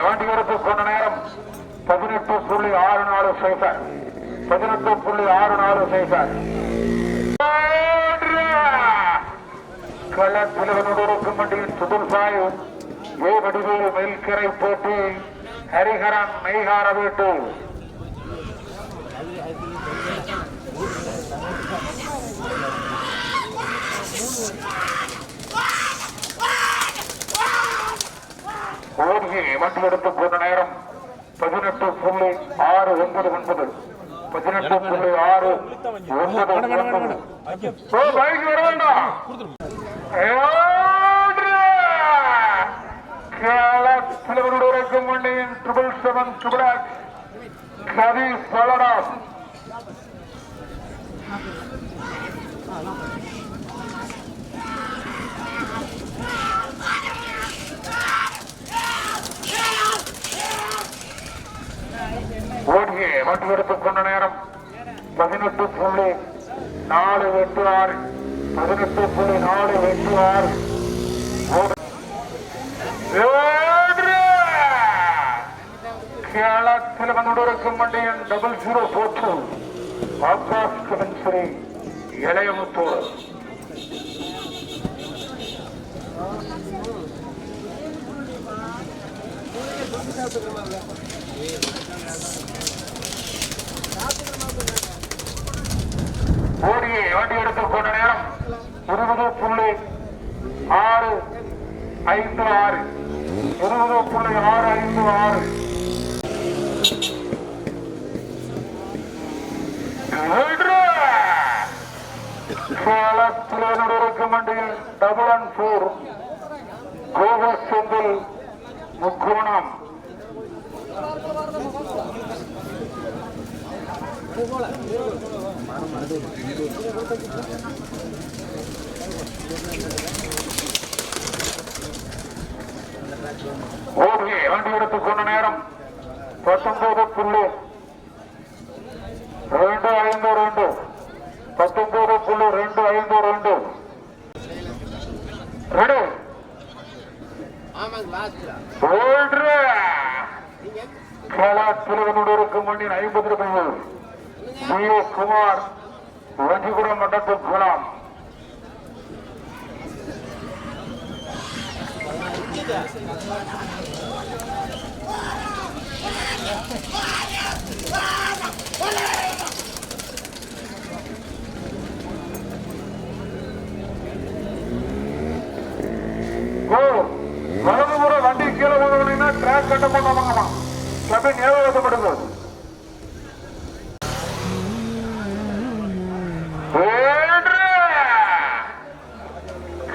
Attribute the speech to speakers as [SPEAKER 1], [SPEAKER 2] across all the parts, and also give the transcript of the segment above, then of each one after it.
[SPEAKER 1] வண்டிகளுக்கு கொண்ட நேரம் 18.64 சைபர் 18.64 சைபர். களத்திலவனுடன் வண்டியின் சுதுல்பாய் ஏ வடிவேலு மேல்கரை போட்டி ஹரிஹரன் மெய்கார வீட்டு ஓடியை வண்டி எடுத்து போன நேரம் 18.699 18.699. களத்திலவனுடன் வண்டியின் 777 கவி பலராஸ் ஓடிய வண்டி எடுத்துக் கொண்ட நேரம் 18.486 18.486. களத்தில் வந்துடன் வண்டியின் 0042 ஆகாஷ் கவன்சரி இளையமுத்தூர். ஓடியை வண்டி எடுத்துக் கொண்ட நேரம் 20.656 20.656. களத்தில் வண்டியில் 414 கோவர் செந்தில் முக்கோணம். ஓடிய வண்டி எடுத்துக் கொண்ட நேரம் 19.252 19.252. ரெடி களத்திலவனுடன் வண்டியின் 50 ரூபாய் குமார் வஞ்சிபுரம் மண்டத்து குலாம். வலதுபுற வண்டி கீழே போனீங்கன்னா டிராக் கட்ட போட்டாங்க கிளப்பை ஞாபகப்படுது.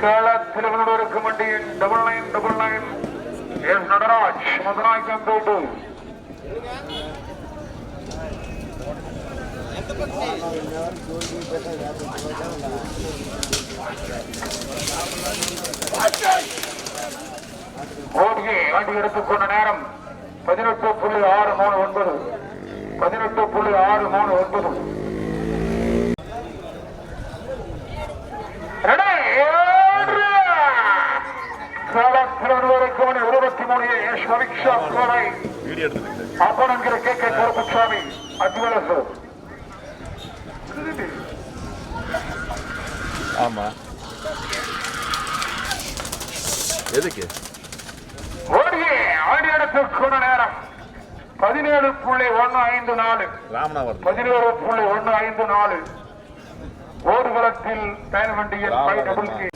[SPEAKER 1] களத்திலவனுடன் வண்டியின் 9999 எஸ் நடராஜ் மதுராய்க்கம் போட்டு ஓடியை வண்டி எடுத்துக் கொண்ட நேரம் 18.639 18.639. களத்திலவனுடன் 23 எஸ் பரீட்சா கோவை அப்பன் என்கிற கே கே கருப்புசாமி அஜ்வலசு.
[SPEAKER 2] ஆமா எதுக்கு
[SPEAKER 1] ஓடிய ஆடி எடுத்துக் கொண்ட நேரம் 17.154 17.154. ஓடுகளத்தில் பயன் வண்டியில் 5 வண்டியில்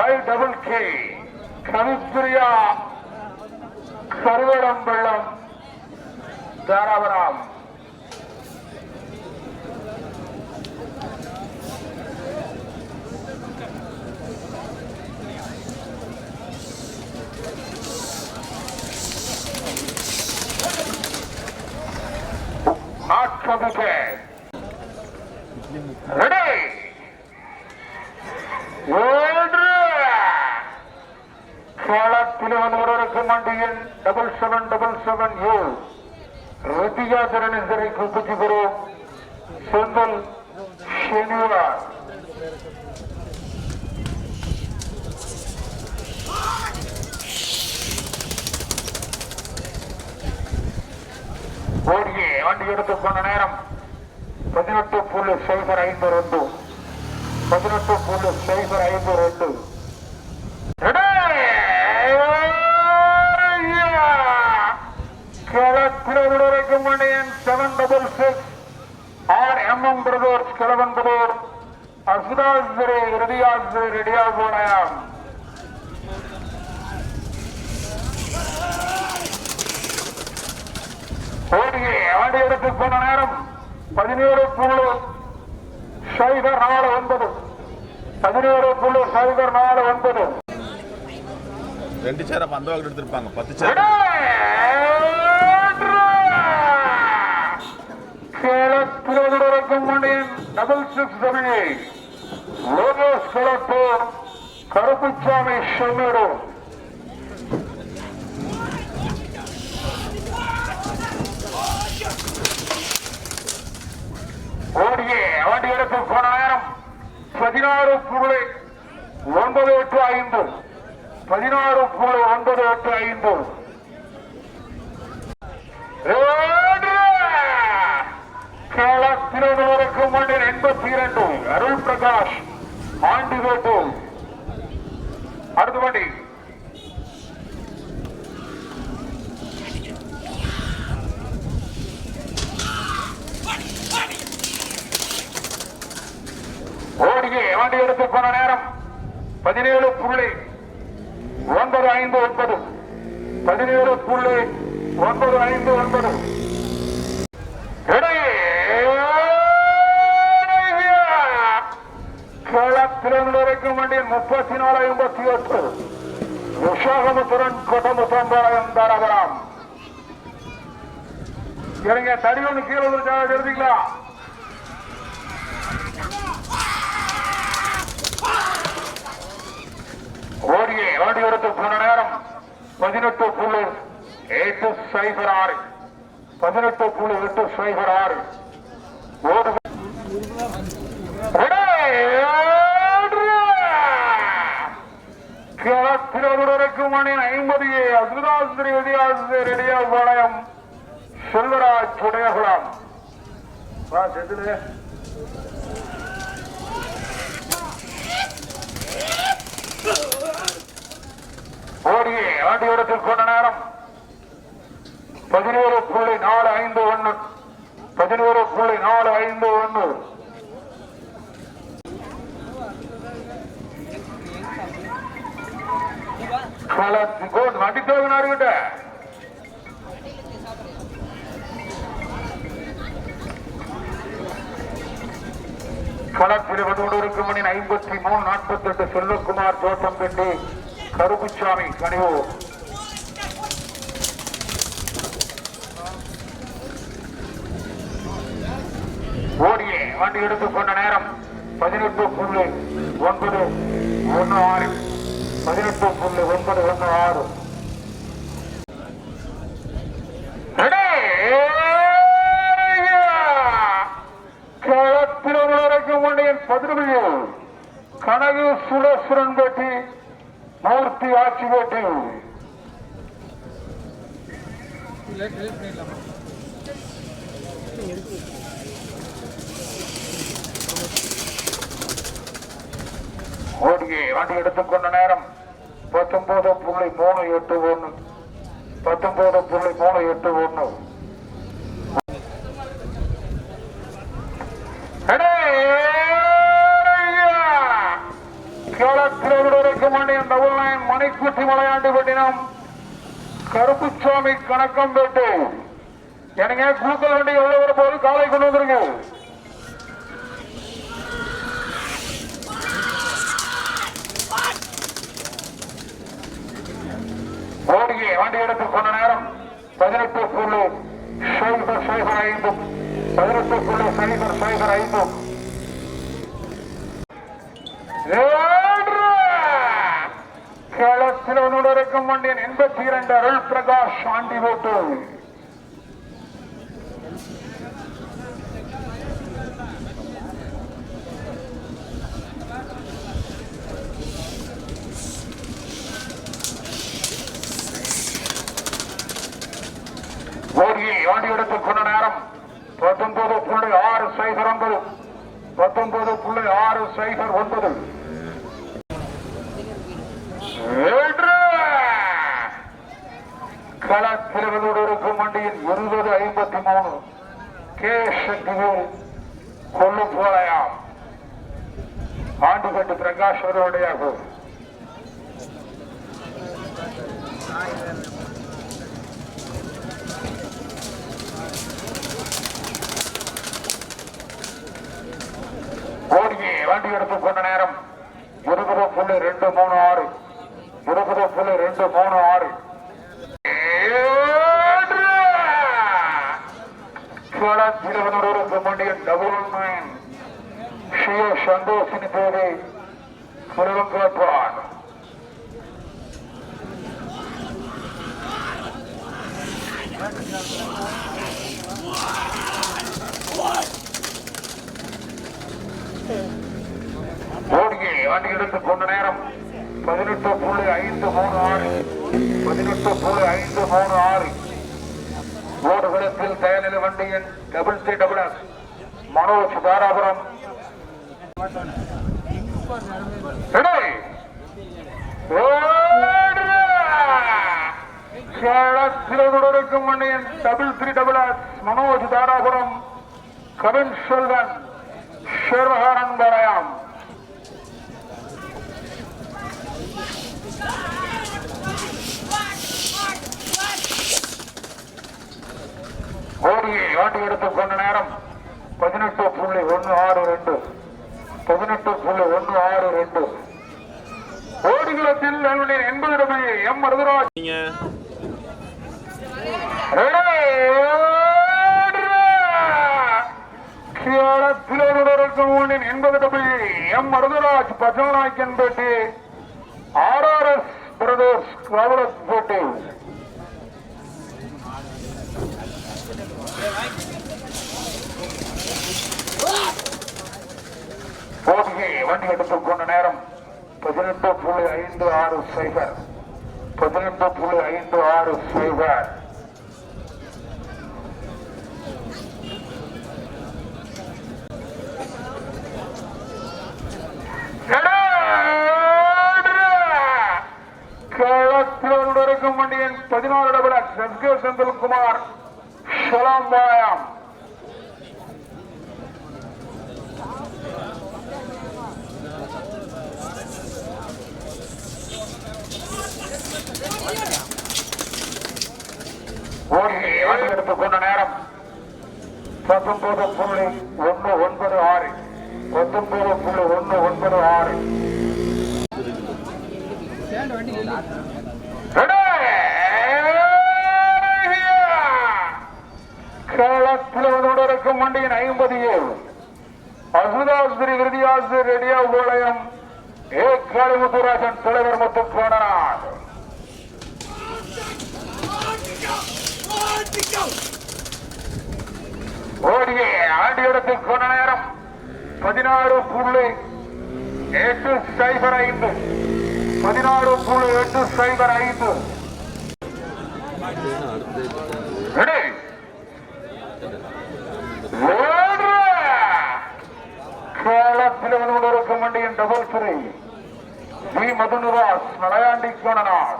[SPEAKER 1] 5 Kavipriya Sarvadampallam Dharapuram. not committed. Ready களத்தில் வருவதற்கு மண்டியின் 7777 ரித்தியாதரன் சிறைக்கு குச்சிக்கிறோம் செந்தல் சனிவார் ஓடியே வண்டி எடுத்துக் கொண்ட நேரம் 18.52 18.52 களத்திற்கு மணியன் 766 RM பிரதர்ஸ் கிளவன்பதோர் அசுதாஸ்ரே ரெடியா போனாயாம் ஓடியே ஆடி எடுத்துக் கொண்ட நேரம் 17.09 17.09
[SPEAKER 2] ரெண்டு சேர பந்தவாக எடுத்திருப்பாங்க 10 சேர
[SPEAKER 1] களத்திற்கு மணியன் 6678 லோகேஷ் களத்தூர் கருப்புச்சாமி ஷமீரு ஓடியே வண்டி எடுத்துக் போன நேரம் 16.985 16.985 களத்திற்கு மண்ணில் 82 அருள் பிரகாஷ் ஆண்டி வேட்டு அடுத்த வண்டி ஓடியே வண்டி எடுத்துக் போன நேரம் 17.959 17.959 களத்திற்கு மண்டியில் 34.58 விசாகமுத்துடன் கொட்டமுத்தம்பாளையம் தாராபுரம் இறங்க தடி ஒன்று கீழே எழுதிக்கலாம் ஓடியே வண்டி எடுத்துக் போன நேரம் 18.806 18.806 ஓடு களத்திற்கு மணியின் 50 அசுதாஸ்திரி விதியாசிரி ரெடியா பாளையம் செல்வராஜ் உடையகுளம் ஓடியே வண்டி எடுத்துக் கொண்ட நேரம் 11.451 11.451 வண்டி தோகினாருகிட்ட களத்தில் வந்து மணி 53.48 செல்வகுமார் தோட்டம் பெட்டி கருப்புச்சாமி கனிவு ஓடியே வண்டி எடுத்துக் கொண்ட நேரம் 18.916 18.916 களத்திற்கு மண்டியின் 17 கனகு சுரேஸ்வரன் பெட்டி மூர்த்தி ஆட்சி பெட்டி ஓடியே வண்டி எடுத்துக் கொண்ட நேரம் 19.381 19.381 களத்திற்கு மண்டியின் 99 மணிக்குட்டி மலையாண்டு பட்டினம் கருப்புச்சாமி கணக்கம் பெட்டு எனக்கு கூக்கல் வண்டி எவ்வளவு வர போது காலை கொண்டு வந்துருங்க ஓடியே வண்டி எடுத்துக் கொண்ட நேரம் 18.005 18.005 களத்தில் ஒன்றுடன் வண்டியின் 82 அருள் பிரகாஷ் ஆண்டி ஓட்டு. ஆண்டி எடுத்துக் கொண்ட நேரம் 19.609 19.609. களத்திருவதோடு இருக்கும் வண்டியின் 20.53 கே சக்திவேல் கொல்லும் போலையாம் ஆண்டிப்பட்டு பிரகாஷ் அவர்களுடையாகும். ஓடியே வண்டி எடுத்துக் கொண்ட நேரம் 20.236 20.236. வண்டியின் 99 ஷியோ சந்தோஷின் தேவை குருவங்கப்பான். ஓடியே வண்டி எடுத்துக் கொண்ட நேரம் 18.536 18.536. ஓடுகளத்தில் தயாரில் வண்டியின் WCWS மனோஜ் தாராபுரம் இருக்கும் வண்டியின் WCWS மனோஜ் தாராபுரம் கவின் செல்வன் ஷெர்வஹாரன் பாளையம். ஓடியை வாட்டி எடுத்துக் கொண்ட நேரம் 18.162 18.162. ஓடிகளத்தில் 80 M Marudharaj M Marudharaj Pachavanayakkanpettai RRS brothers Kavalapettai. வண்டி எடுத்துக் கொண்ட நேரம் 18.560 18.560. களத்தில் வண்டியின் 16 எஸ்கே செந்தில்குமார் ஷலாம் பாயம். வண்டி எடுத்துக் கொண்ட நேரம் 19.196 19.196. களத்தில் இருக்கும் வண்டியின் 57 அசுதாஸ்திரி விருதியாசிரியர் ரெடியா பாளையம் ஏ காளிமுத்துராஜன் தலைவர் முத்துக்கோணனார். ஓடியே ஆண்டி எடுத்துக் கொண்ட நேரம் 16.805 16.805. களத்தில் இருக்கும் வண்டியின் டபுள் சிறை வி மதுநிவாஸ் மலையாண்டி கோணனார்.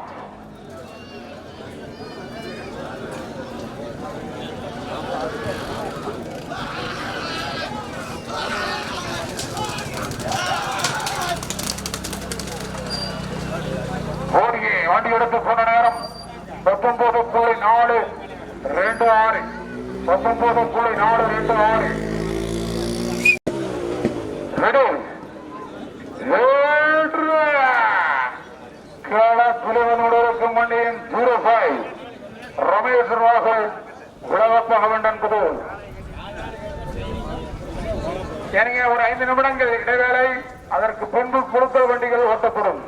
[SPEAKER 1] ஓடியே வண்டி எடுத்துக் கொண்ட நேரம் 19.426 19.426. களத்தில் வண்டியின் 05 ரமேஷ் ராகுல் உலகப்பக என்பது. எனவே ஒரு 5 நிமிடங்கள் இடைவேளை. அதற்கு பின்பு குழுக்கள் வண்டிகள் ஓட்டப்படும்.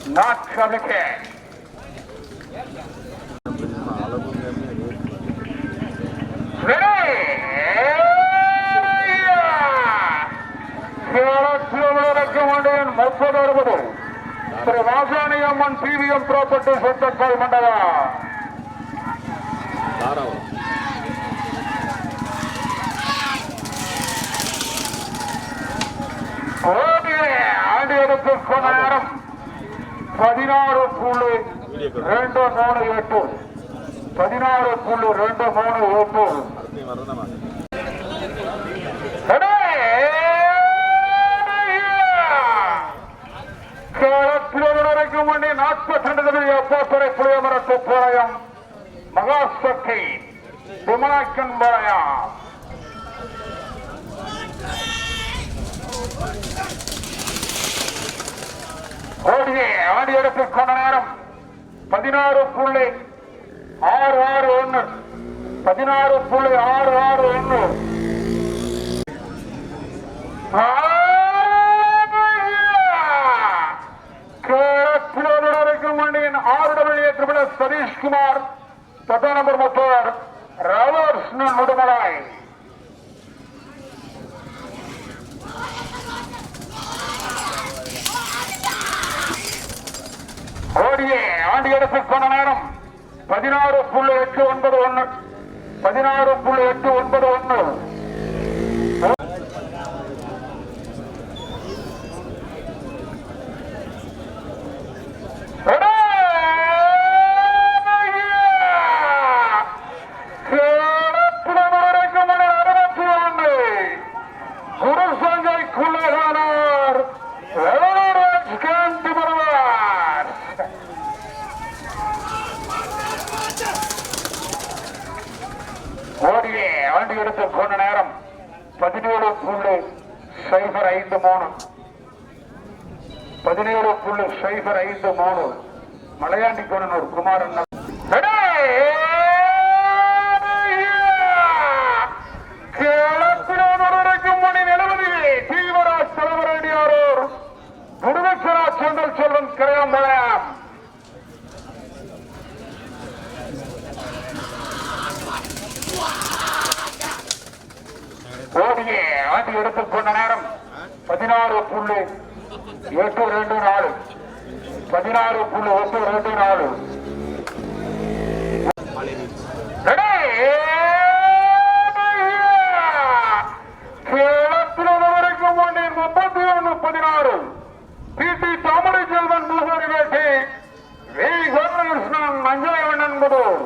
[SPEAKER 1] நாட்களுக்கு முப்பது அறுபது திரு ராசாணி அம்மன் பிவிஎம் ப்ராப்பர்ட்டி சொத்தக்கால் மண்டலா ஆண்டு எடுத்து கொண்ட நேரம் 16.238 16.238 மணி 42 எப்போத்துறை புளியமரத்து போராயம் மகாசக்தி விமலாக்கன் போராயம் ஓடியே ஆடி எடுத்து கொண்ட நேரம் 16.661 16.661 சதீஷ்குமார் 10 நம்பர் மோட்டார் ராமகிருஷ்ணன் உடுமலை ஓடியே ஆண்டி எடுத்து கொண்ட நேரம் 16.891 16.891 கொண்ட நேரம் 17.053 மலையாண்டி கோணனூர் குமாரன் மணி நிலவதிலே தீவிராஜ் தலைவரடியாரோர் குருவச்சரா செந்தல் செல்வன் கரையாம்பலம் ஓடியே ஆண்டி எடுத்துக் கொண்ட நேரம் 16.824 16.824 வரைக்கும் 31.16 பிடி தாமரை செல்வன் முகவரி வேட்டி வி கோபாலகிருஷ்ணன் மஞ்சள் என்பதோர்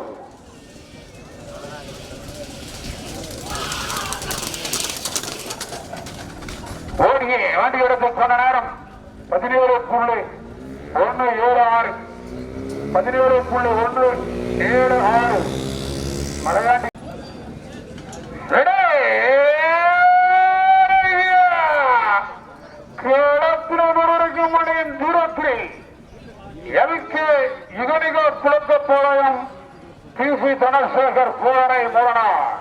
[SPEAKER 1] ஓடியே ஆண்டி எடுத்துக் கொண்ட நேரம் 17.176 17.176 மலையாண்டி கிளப்பினவரைக்கும் மணியின் தூரத்தில் எல்கே யுகனிகோ குளக்க போராயம் பிசி தனசேகர் போராடை மூலனார்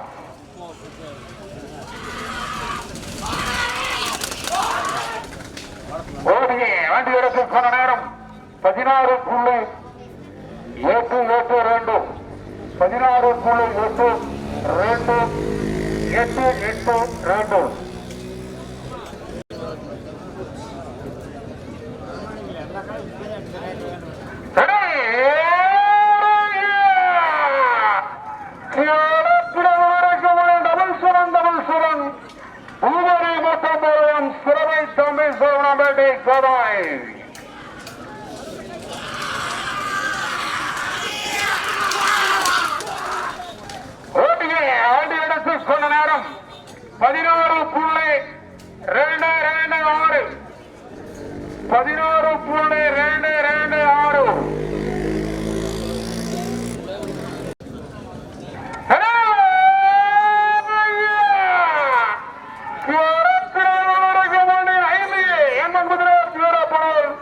[SPEAKER 1] ஓடியே ஆண்டி எடுத்துக் கொண்ட நேரம் 16.882 16.882 பூவரி மொத்தம் சிறவை தம்பி சோழனபேட்டை கோதாய் ஓட்டியை ஆண்டி எடுத்துக் கொண்ட நேரம் 16.226 16.226 5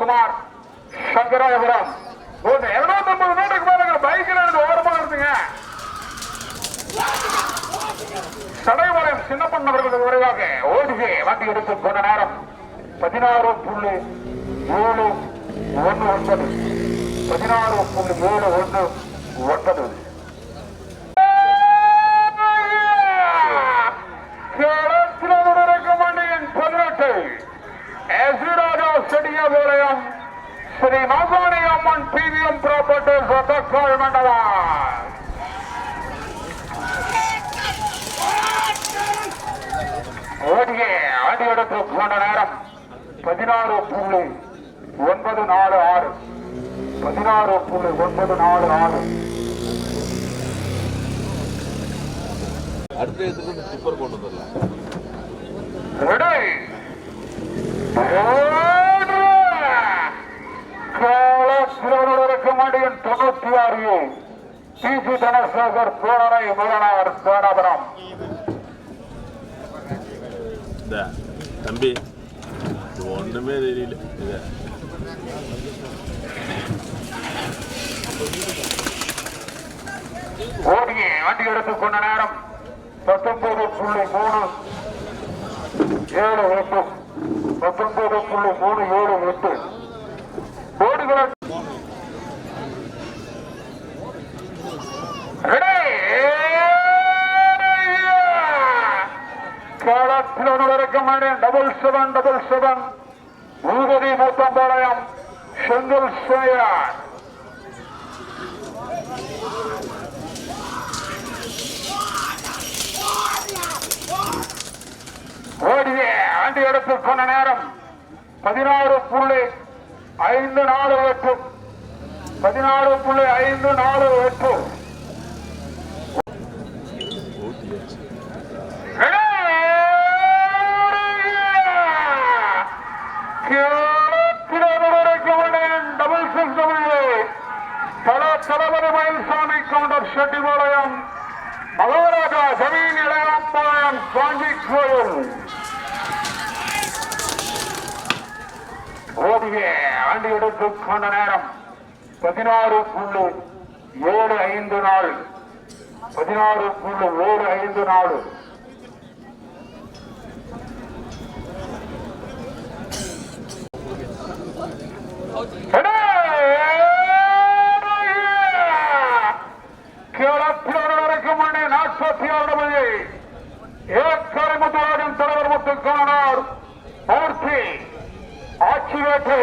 [SPEAKER 1] குமார் சங்கராபுரம் 250 மீட்டருக்கு மேல பைக்கில் இருந்து ஓரமாக இருந்துங்க. சடைபாளையம் சின்னப்பண்ணவர்கள் விரைவாக ஓடிகே வண்டி எடுத்து போன நேரம் 16.719 16.719 stadium Sri Masani Amman PVM properties Othakkal மண்டலம். ஓடிய ஆடி எடுத்து போன நேரம் 16.946 16.946.
[SPEAKER 2] அடுத்த இடத்துக்கு சூப்பர் கொண்டு வந்துடலாம்.
[SPEAKER 1] ரெடி மாடியின் 96 பிசி தனசேகர் போனரை முதலாவர் சோழபுரம்.
[SPEAKER 2] தம்பி ஒண்ணுமே தெரியல.
[SPEAKER 1] ஓடிய வண்டி எடுத்துக் கொண்ட நேரம் 19.378 19.378 ஓடுகிற டபுள் 7 ஊதவி மூத்தம்பாளையம் செந்தில் சேயார். ஓடிய ஆண்டி எடுத்து கொண்ட நேரம் 16.548 16.548. தளபதி மயில்சாமி கவுண்டர் செட்டிபாளையம் மகாராஜா ஜமீன் இளையம்பாளையம் சாஞ்சி கோயில். ஓடிய ஆண்டி எடுத்து கொண்ட நேரம் 16.754 16.754. ஏக்கரைமுத்துவாரின் தலைவர் முத்துக்கானார் மூர்த்தி ஆட்சி வேற்று.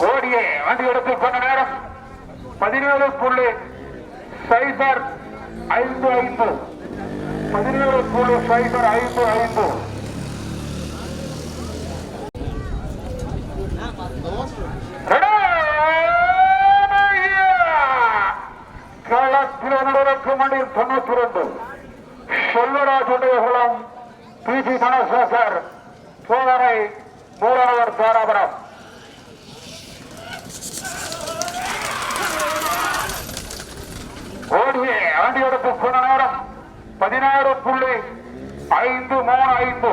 [SPEAKER 1] ஓடிய வண்டி எடுத்துக் கொண்ட நேரம் 17.055 17.055. மண்டியில் 92 செல்வராஜுடைய குளம் பிசி தனசேகர் சோதனை மூலவர் தாராபுரம். ஓடிய ஆண்டி எடுத்து போன நேரம் 16.535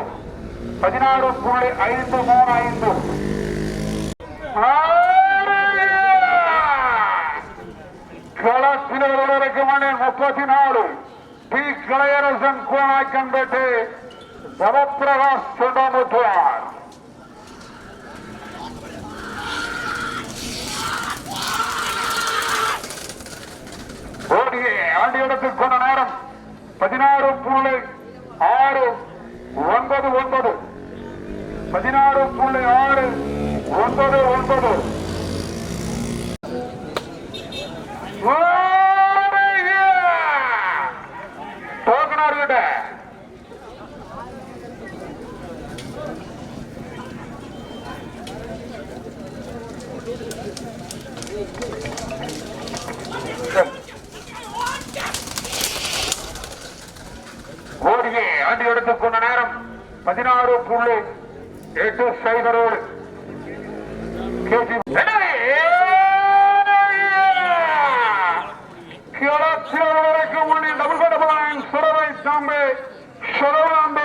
[SPEAKER 1] 16.535. களத்தில் 34 பி கலையரசன் கோனாய்க்கன்பேட்டை ஜவப்பிரகாஷ் தொண்டாமுத்துவார். ஓடிய ஆண்டி எடுத்துக் கொண்ட நேரம் 16.699 16.699. டோக்கனார்கிட்ட ஓடியே ஆண்டி எடுத்துக் கொண்ட நேரம் 16.807 கேஜி. டபுள் சுரவை சாம்பே சுரவாம்பே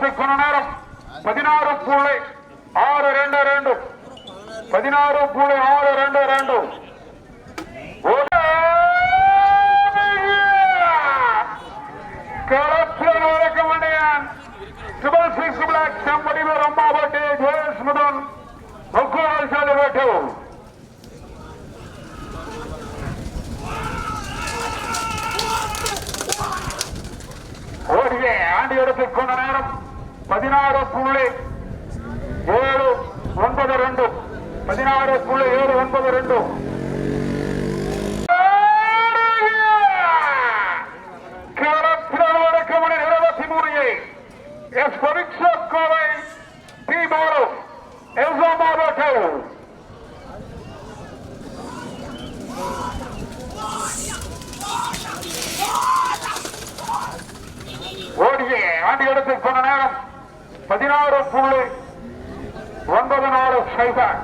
[SPEAKER 1] எடுத்துக்கொண்ட நேரம் 16.622 16.622 களத்தில் இருக்க வேண்டியான் Triple Six Black somebody will run about it. Yes, Mudan. Mukul Salivatu. ஓடியே ஆண்டி எடுத்துக்கொண்ட நேரம் 16.792 16.792 Yes, Pariksha Kovai, P. Baru, Elza Mabatu. ஓடியே ஆண்டி எடுத்துக்கொண்ட நேரம் 16.94 சைபர்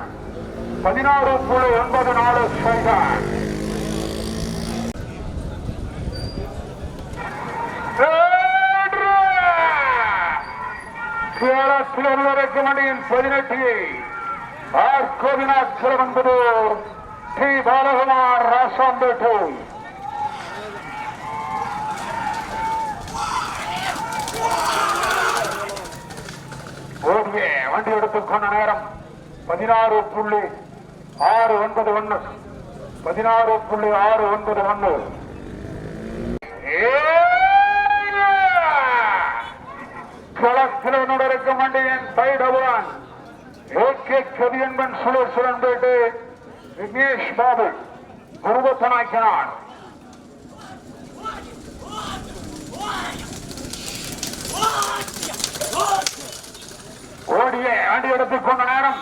[SPEAKER 1] 16.94 சைபர் மணியின் 18 ஆர் கோபிநாத் சிறவன்பதூர் டி பாலகுமார் ராசாம்பேட்டை ஓடியே வண்டி எடுத்துக்கொண்ட நேரம் 16.691 16.691 களத்தில் நடக்கும் வண்டியின் பைடவான் ஏகே கதியன்பன் சுழேஸ்வரன்பேட்டு விக்னேஷ் பாபு குருபத்தனாக்கினான் ஓடியே ஆண்டி எடுத்துக்கொண்ட நேரம்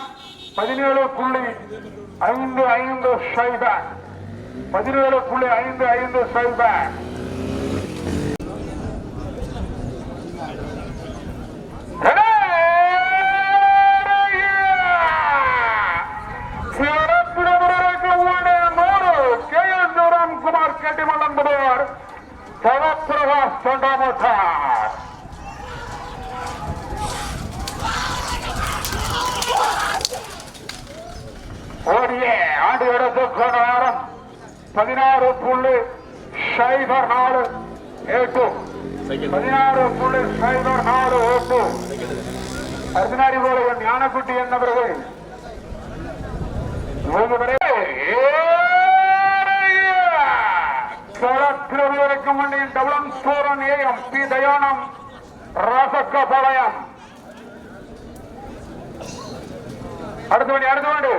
[SPEAKER 1] 17.55 சைபர் 17.55 சைபர் குமார் கேட்டி மல்லன்பவர் ஜெயபிரகாஷ் தொண்டாமுத்தார் ஓடியே ஆண்டு எடுத்துக்கொண்ட நேரம் 16.04 16.04 அர்ஜுனாரி போல ஞானக்குட்டி என்பவர்கள் களத்தில் வண்டியின் டபுளம் சூரன் ஏஎம் பி தயானம் ராசக்க பாளையம் அடுத்த வண்டி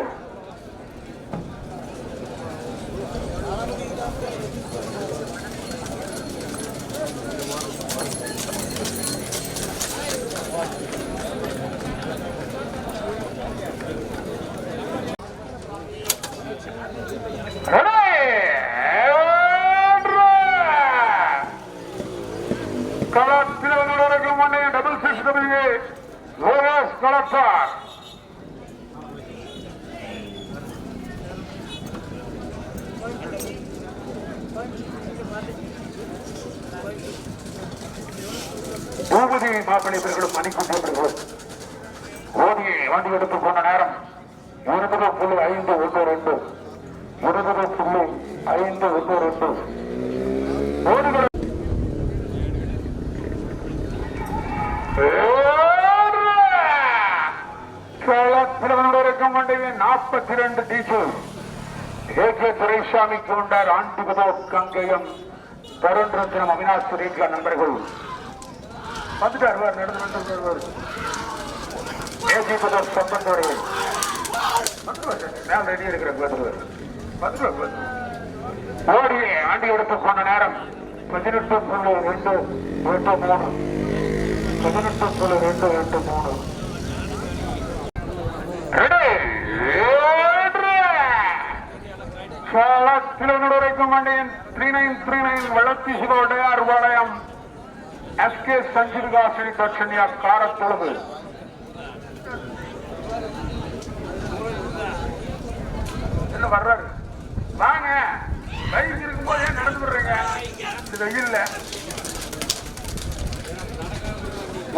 [SPEAKER 1] களத்தில் நடக்கும் வண்டியின் டபுள் 6 ஓஎஸ் கலெக்டர் பூபதி மாப்பிள்ளைகளும் மணிக்குட்டியவர்களும் ஓடியை வண்டி எடுத்துக் கொண்ட நேரம் 20.512 20.512 ஓடுகள் களத்தில் வண்டியின் 42 டீச்சர் ஏகே துரைசாமி கொண்டார் ஆண்டிபதோ கங்கையம் தருண் ரத்னம் அவினாஷ் சுரேகா நண்பர்கள் வந்துட்டார் நடந்து வருவார் ஏஜி பதர் சம்பந்தோடைய நான் ரெடி இருக்கிறேன் ஓடியே ஆண்டி எடுத்துக்கொண்ட நேரம் 18.283 18.283 களத்தில் வண்டியின் 3939 வளர்ச்சி சிவோடையார் பாளையம் எஸ்கே சஞ்சீவ்காசி தட்சணியா காரத்தொழுது என்ன வர்றாரு வாங்க வயசு இருக்கும் போது ஏன் நடந்து விடுறீங்க இது வெயில்ல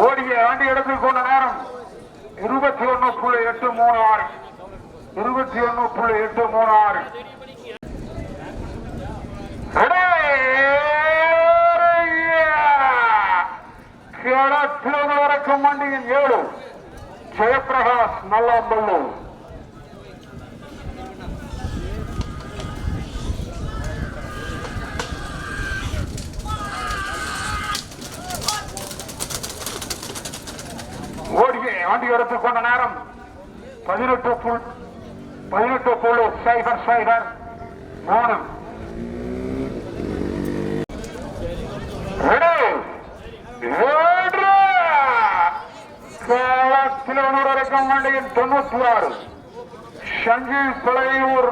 [SPEAKER 1] ஓடிய ஆண்டு இடத்தில் கொண்ட நேரம் 21.836 21.836. வரைக்கும் வண்டியின் 7 ஜெயபிரகாஷ் நல்லாம்பள்ளு. ஓடிய ஆண்டு இடத்தில் கொண்ட நேரம் 18.003. வரைக்கும் வண்டியின் 96 சஞ்சீவ் தொலையூர்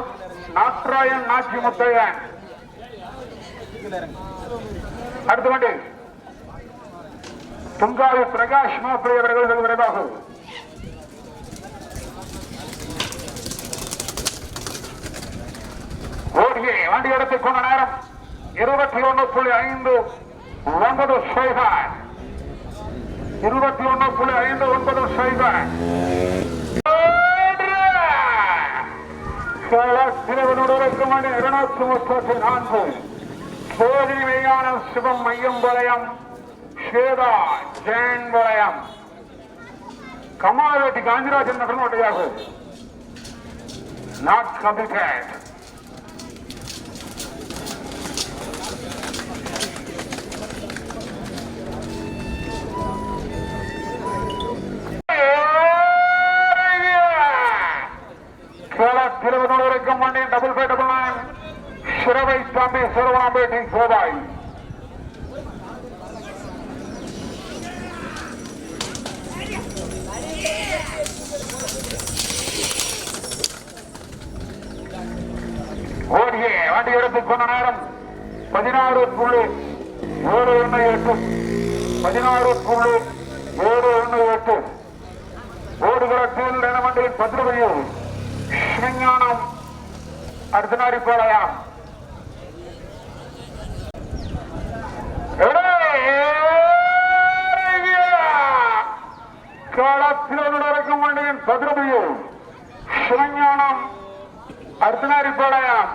[SPEAKER 1] நாட்ராயன் நாச்சி முத்தையன். அடுத்த வண்டி துங்காவி பிரகாஷ் மாப்பிள்ளை அவர்கள் வெகு விரைவாக. ஓடியே வண்டி எடுத்துக் கொண்ட நேரம் 21.59. 21.59. சோதி மெய்யான சிவம் மையம் வலயம் ஸ்வேதா ஜெயின் வலயம் கமாலவெட்டி காஞ்சிராஜன் நகர் நோட்டையாக நாட் கம்ப்ளீட்டட். திருவனூருக்கும் வண்டியின் 5599 சிறவை தம்பி சிறுவனாம்பேட்டை கோபாய். ஓடியே வண்டி எடுத்துக் கொண்ட நேரம் 16.718. 16.718. ஓடுகிற டீல் என வண்டியின் 10 ரூபாய் சிவஞானம் அர்த்தநாரிப்பாளையம். வரைக்கும் வண்டியின் 10 ரூபாய் சிவஞானம் அர்த்தநாரிப்பாளையம்.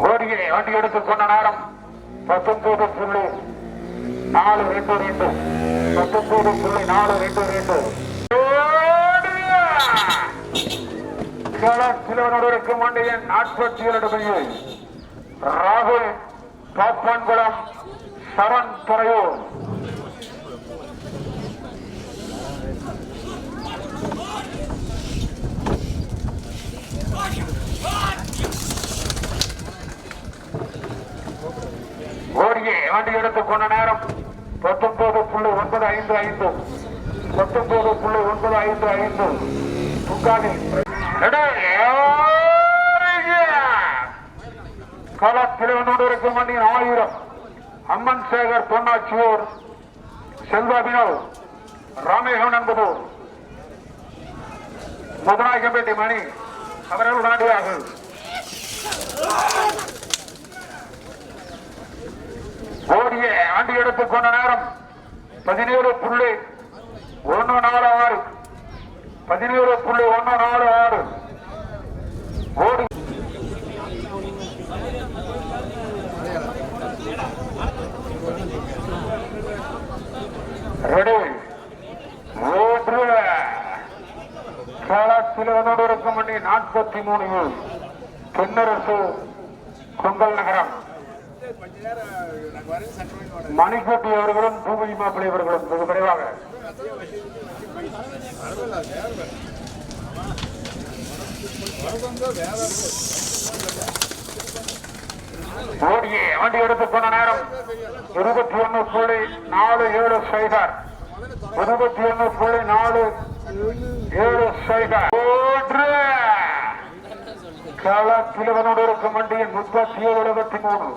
[SPEAKER 1] ஓடியே வண்டி எடுத்துக் கொண்ட நேரம் 19.422. 19.422. கிலோமீட்டருக்கு வண்டியின் 47 ராகுல் பாப்பான்குளம் சரண் துறையூர். ஓடியே வண்டி எடுத்துக் கொண்ட நேரம் 19.955. 19.955. துக்காவி களத்திலிருந்து வண்டியின் 1000 அம்மன் சேகர் பொன்னாச்சியூர் செல்வாபினோ ராமேகவன் என்பது முதுநாயகம்பேட்டை மணி அவர்கள் உடனடியாக. ஓடிய ஆண்டி எடுத்துக் கொண்ட நேரம் 17.146. 17.146. ஓடி ரெடி மூன்று களத்தில் வந்திருக்கும் மணி 43. தென்னரசு கும்பல் நகரம் மணிக்கோட்டி அவர்களும் பூமி மாப்பிள்ளை அவர்களும் வெகு விரைவாக. ஓடியே வண்டி எடுத்துக் கொண்ட நேரம் 21.470. 21.470. களத்தில் வந்திருக்கும் வண்டியின் 37.73.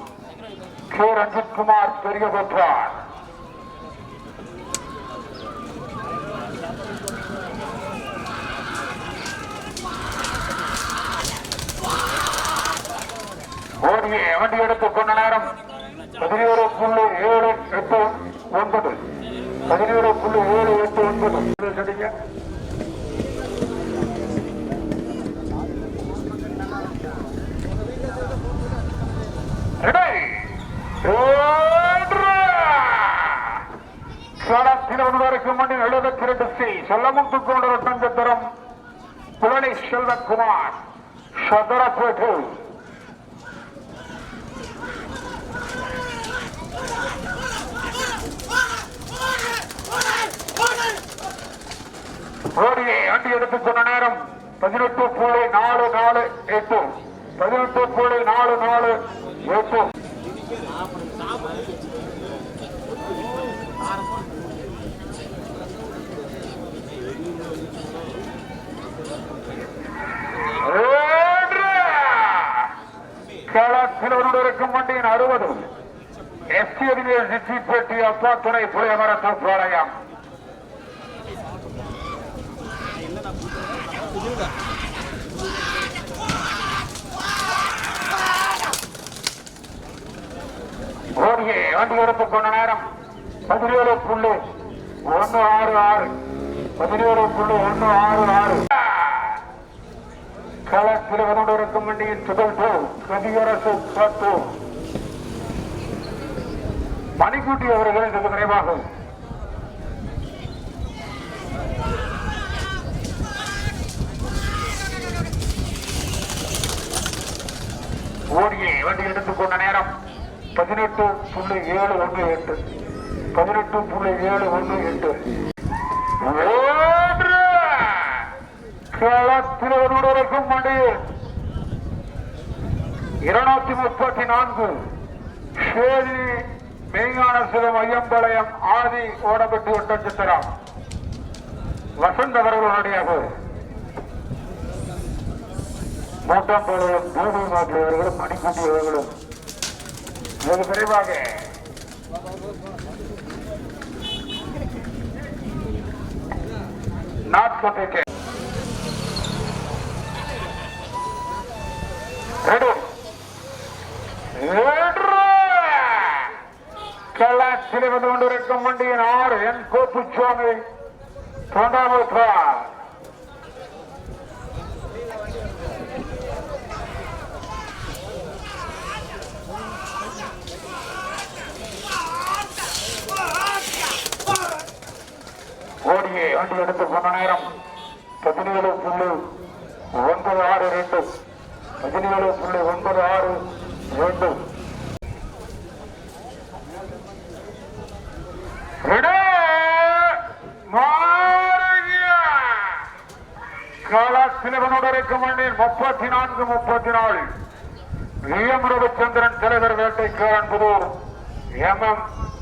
[SPEAKER 1] கே ரஞ்சித்குமார் பெரிய பெற்றார். ஓடியே வண்டி எடுத்துக் கொண்ட நேரம் 17.789 17.789 சரிங்க. மணி 72 சொல்லமுத்துக்கொண்ட ரத்தஞ்சத்திரம் புலனை செல்வகுமார் சதரப்பேட்டு ஓடியை ஆண்டி எடுத்துக் கொண்ட நேரம் 18.448 18.448 இருக்கும் வண்டியின் 60 எஸ்டி அப்பா துணை புளியமரத்து பாளையம் ஓடியே வண்டி எடுத்துக் கொண்ட நேரம் 17.166 17.166 களத்தில் வந்து இருக்கும் வண்டியின் முதல் கதியரசு பத்து மணிக்கூட்டி அவர்கள் இந்த விரைவாக ஓடியை வண்டி எடுத்துக் கொண்ட நேரம் 18.718 18.718 களத்தில் இருக்கும் வண்டி 234 சேரி மெய்ஞான சிவம் ஐயம்பாளையம் ஆதி ஓடப்பட்டு ஒட்டச்சித்திரம் வசந்த் அவர்களுடைய மூட்டாம்பாளையம் பூமி மாற்றியவர்களும் மணிக்கூட்டியவர்களும் வெகு விரைவாக நாட்கொண்டிருக்க களத்தில் வந்து கொண்டிருக்கும் வண்டியின் 6 என் கோப்புச்சுவாமி தொண்டாமுத்தார் ஓடியை வண்டி எடுத்து கொண்ட நேரம் 17.962 17.962 களத்திலும் 34 எம் ரவிச்சந்திரன் தலைவர் வேட்டைக்காரன் புதூர் MM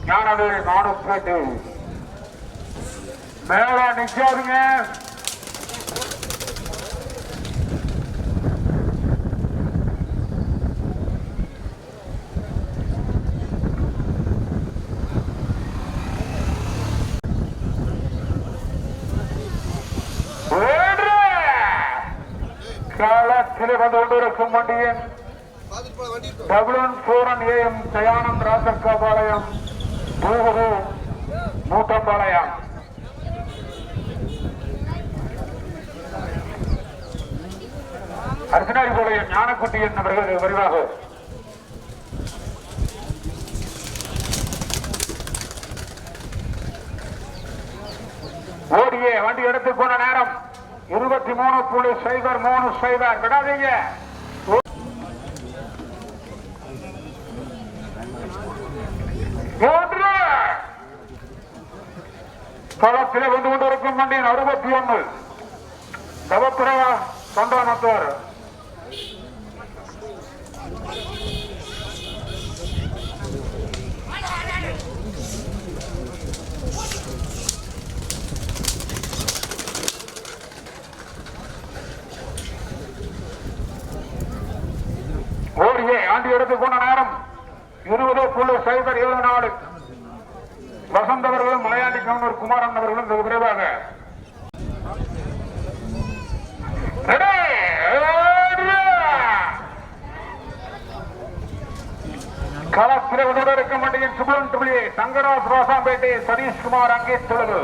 [SPEAKER 1] ஞானவேல் நானுப்பேட்டு மேல நிக்காதுங்க. களத்தில் வந்து கொண்டிருக்கும் வண்டியின் AM தயானந்த் ராசக்காபாளையம் பூகுரு மூட்டம்பாளையம் அர்ஜுனாரிபாளையம் ஞானக்குட்டி என்பவர்கள் விரைவாக ஓடியே வண்டி எடுத்துக் கொண்ட நேரம் 23.030 விடாதீங்க. களத்தில் வந்து கொண்டிருக்கும் வண்டியின் 61 தவப்புரவா தொண்டாமத்தூர் ஓடியே ஆண்டி எடுத்துக் கொண்ட நேரம் 20.074 வசந்த் அவர்களும் மலையாண்டி கவுண்டர் குமாரன் அவர்களும் வெகு விரைவாக களத்தில் இருக்கும் வண்டியின் சுபன் துளியே தங்கராஜ் ராசாம்பேட்டை சதீஷ்குமார் அங்கே தொழுது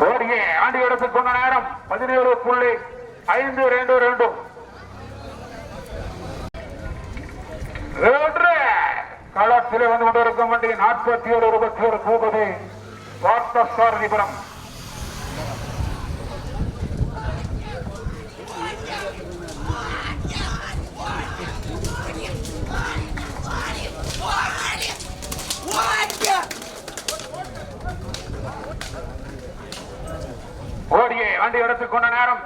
[SPEAKER 1] ஓடியே ஆண்டி எடுத்துக் கொண்ட நேரம் 17.522 களத்தில் வந்து கொண்டிருக்கும் வண்டி 47-21 பூபதி பார்த்தசாரதிபுரம் ஓடியே வண்டி எடுத்துக் கொண்ட நேரம்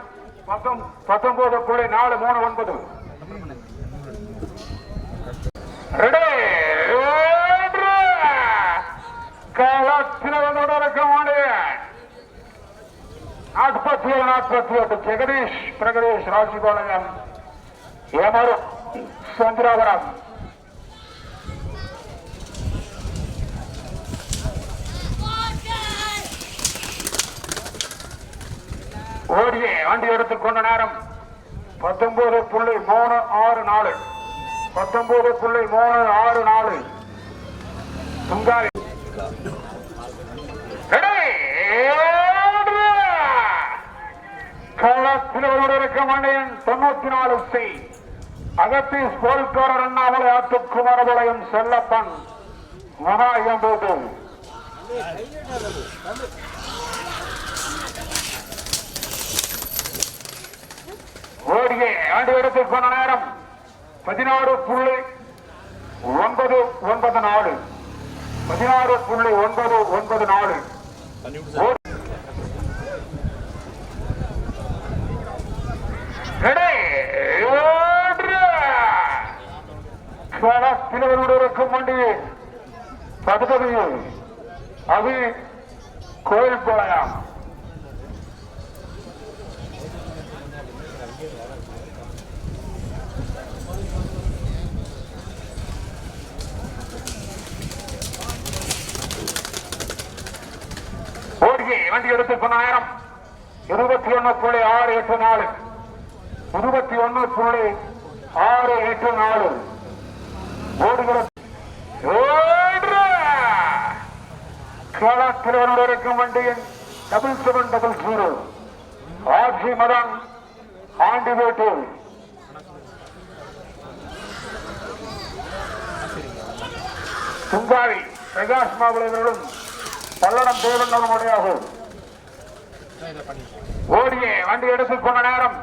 [SPEAKER 1] 19.439 களத்தில் வந்து கொண்டிருக்கும் வண்டி 47-48 ஜெகதீஷ் பிரகதீஷ் ராஜபாளையம் எமரு சந்திராபுரம் ஓடியே வண்டி எடுத்துக் கொண்ட நேரம் 19.364 19.364 துங்காரி களத்தில் இருக்கும் வண்டியின் 94 அகத்தி ஸ்போல்காரர் அண்ணாமலை ஆத்துக்குமரபாளையம் செல்லப்பன் மகாயம்போது ஓடியே ஆண்டு எடுத்துக் கொண்ட நேரம் 16.994 16.994 இருக்கும் வண்டி 10 அது கோயில் பாளையம் ஓடியே வண்டி எடுத்துக் கொண்ட நேரம் 21.684 21.684 ஓடுகிற களத்தில் இருக்கும் வண்டியின் 7700 ஆட்சி மதம் ஆண்டிவேட்டு துங்காரி பிரகாஷ் மாவளர்களும் பல்லடம் தேவன் முறையாகும் ஓடியே வண்டி எடுத்துக் கொண்ட நேரம்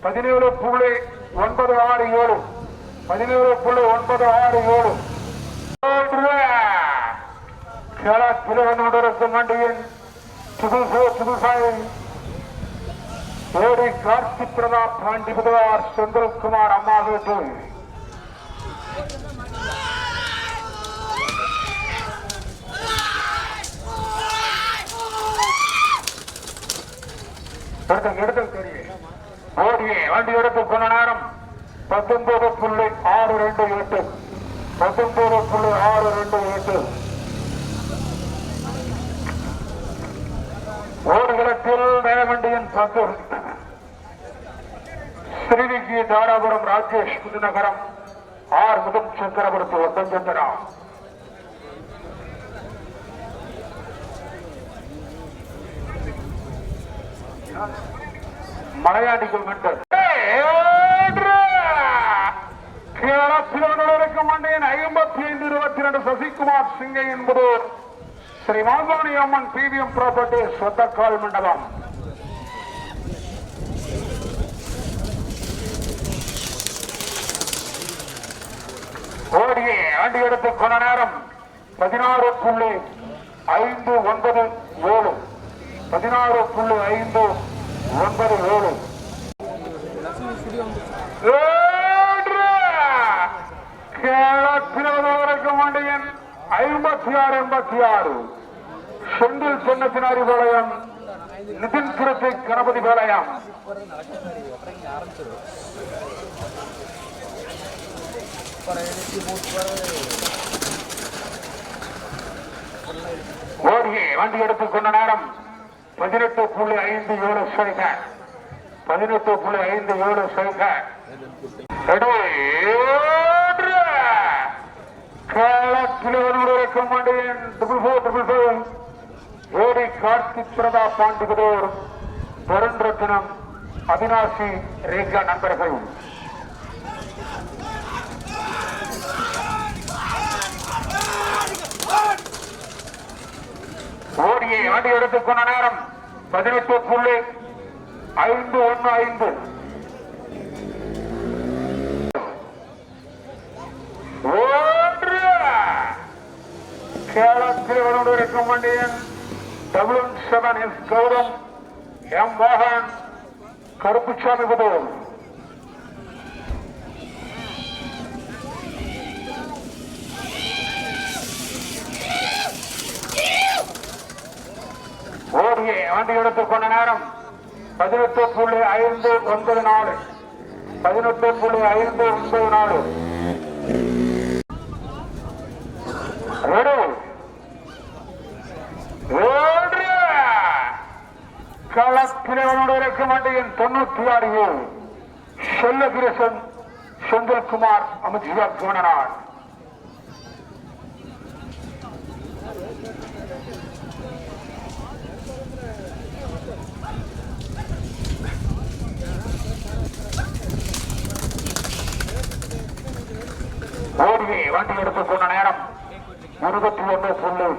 [SPEAKER 1] 17.967 17.967 களத்தில் இருக்கும் வண்டியின் புதுசாய் ஓடி கார்த்தி பிரதாப் பாண்டி புதுவார் செந்தில்குமார் அம்மா வீட்டு ஓடியே வண்டி எடுத்துக் கொண்ட நேரம் 19.628 19.628 ஓடுகளத்தில் நேவண்டியின் பங்கு ஸ்ரீவிகி தாராபுரம் ராஜேஷ் புதுநகரம் ஆர் முதம் சக்கரவர்த்தி ஒட்டஞ்சந்திரா மலையாடிகள் மெண்டல் இருக்கும் வண்டியின் 55-22 சசிகுமார் சிங்கை என்பது ஸ்ரீ மாசாணி அம்மன் பிவிஎம் ப்ராப்பர்ட்டி சொத்தக்கால் மண்டபம் ஓடியே ஆண்டி எடுத்துக் கொண்ட நேரம் 16.597 16.597 கேரளத்தின் வண்டியின் 56-86 செந்தில் சென்னத்தினாரி பாளையம் நிதின் கிருத்தி கணபதி பாளையம் ஓடியே வண்டி எடுத்துக்கொண்ட நேரம் 18.57 செகண்ட். 18.57 செகண்ட். இருக்கும் வண்டியின் 444 ஏடி கார்த்திக் பிரதாப் பாண்டிபதோர் வருண் ரத்னம் அவினாசி ரேகா நண்பர்கள். ஓடியை வண்டி எடுத்துக்கொண்ட நேரம் 18.515. கேரளத்தில் வருவதற்கும் வண்டியின் WN7S கௌதம் எம் மோகன் கருப்புசாமி புதூர். ஓடியை வண்டி எடுத்துக்கொண்ட நேரம் 18.594. 18.594. களத்திற்கு வண்டியின் 96 செல்லகிரசன் செந்தில்குமார் அமித்ஷா கோணனார். ஓடியை வண்டி எடுத்துக்கொண்ட நேரம் 21.244.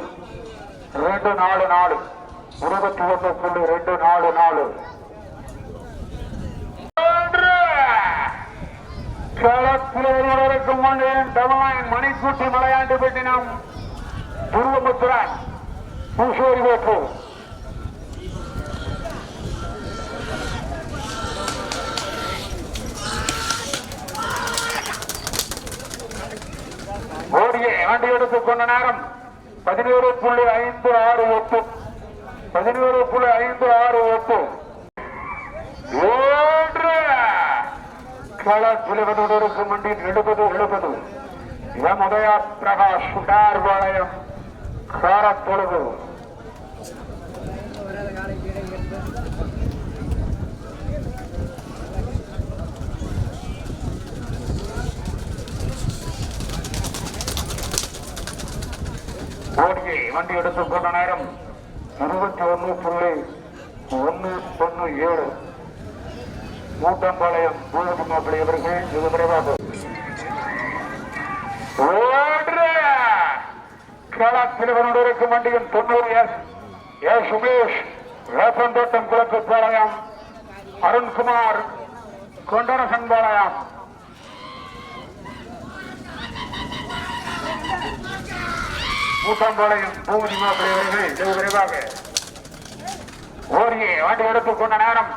[SPEAKER 1] 21.244. களத்தில் வண்டியின் டபுள்லைன் மணிக்கூட்டி மலையாண்டு பெட்டினம் துருவமுத்திரன் பூசோரி வேப்பு. ஓடியை வண்டி எடுத்துக்கொண்ட நேரம் 11.568. 11.568. களத்தில் இருக்கும் வண்டியின் 70 எம் உதயா பிரகாஷ் சுடார்பாளையம் காரத்தொழுகு. ஓடியை வண்டி எடுத்துக்கொண்ட நேரம் 21.117. மூட்டம்பாளையம் பூபதி மாப்பிள்ளை அவர்கள் இது விரைவாக களத்தில் இருக்கும் வண்டியின் 90 எஸ் உமேஷ் வேப்பந்தோட்டம் குளக்கு பாளையம் அருண்குமார் கொண்டரசன் பாளையம். மூட்டம்பாளையம் பூபதி மாப்பிள்ளை அவர்கள் இது விரைவாக ஓடியை வண்டி எடுத்துக்கொண்ட நேரம்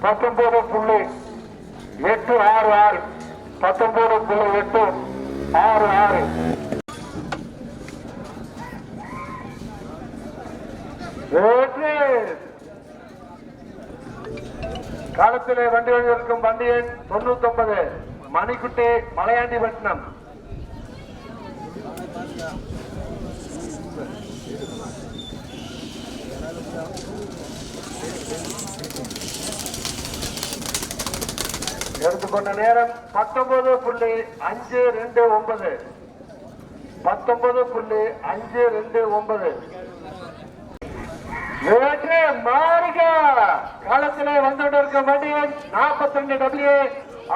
[SPEAKER 1] 19.866. 19.866. காலத்திலே வண்டி இருக்கும் வண்டியின் 99 மணிக்குட்டி மலையாண்டி பட்டினம். எடுத்துக்கொண்ட நேரம் 19.529. 19.529. காலத்திலே வந்துவிட்டிருக்கும் வண்டியின் 42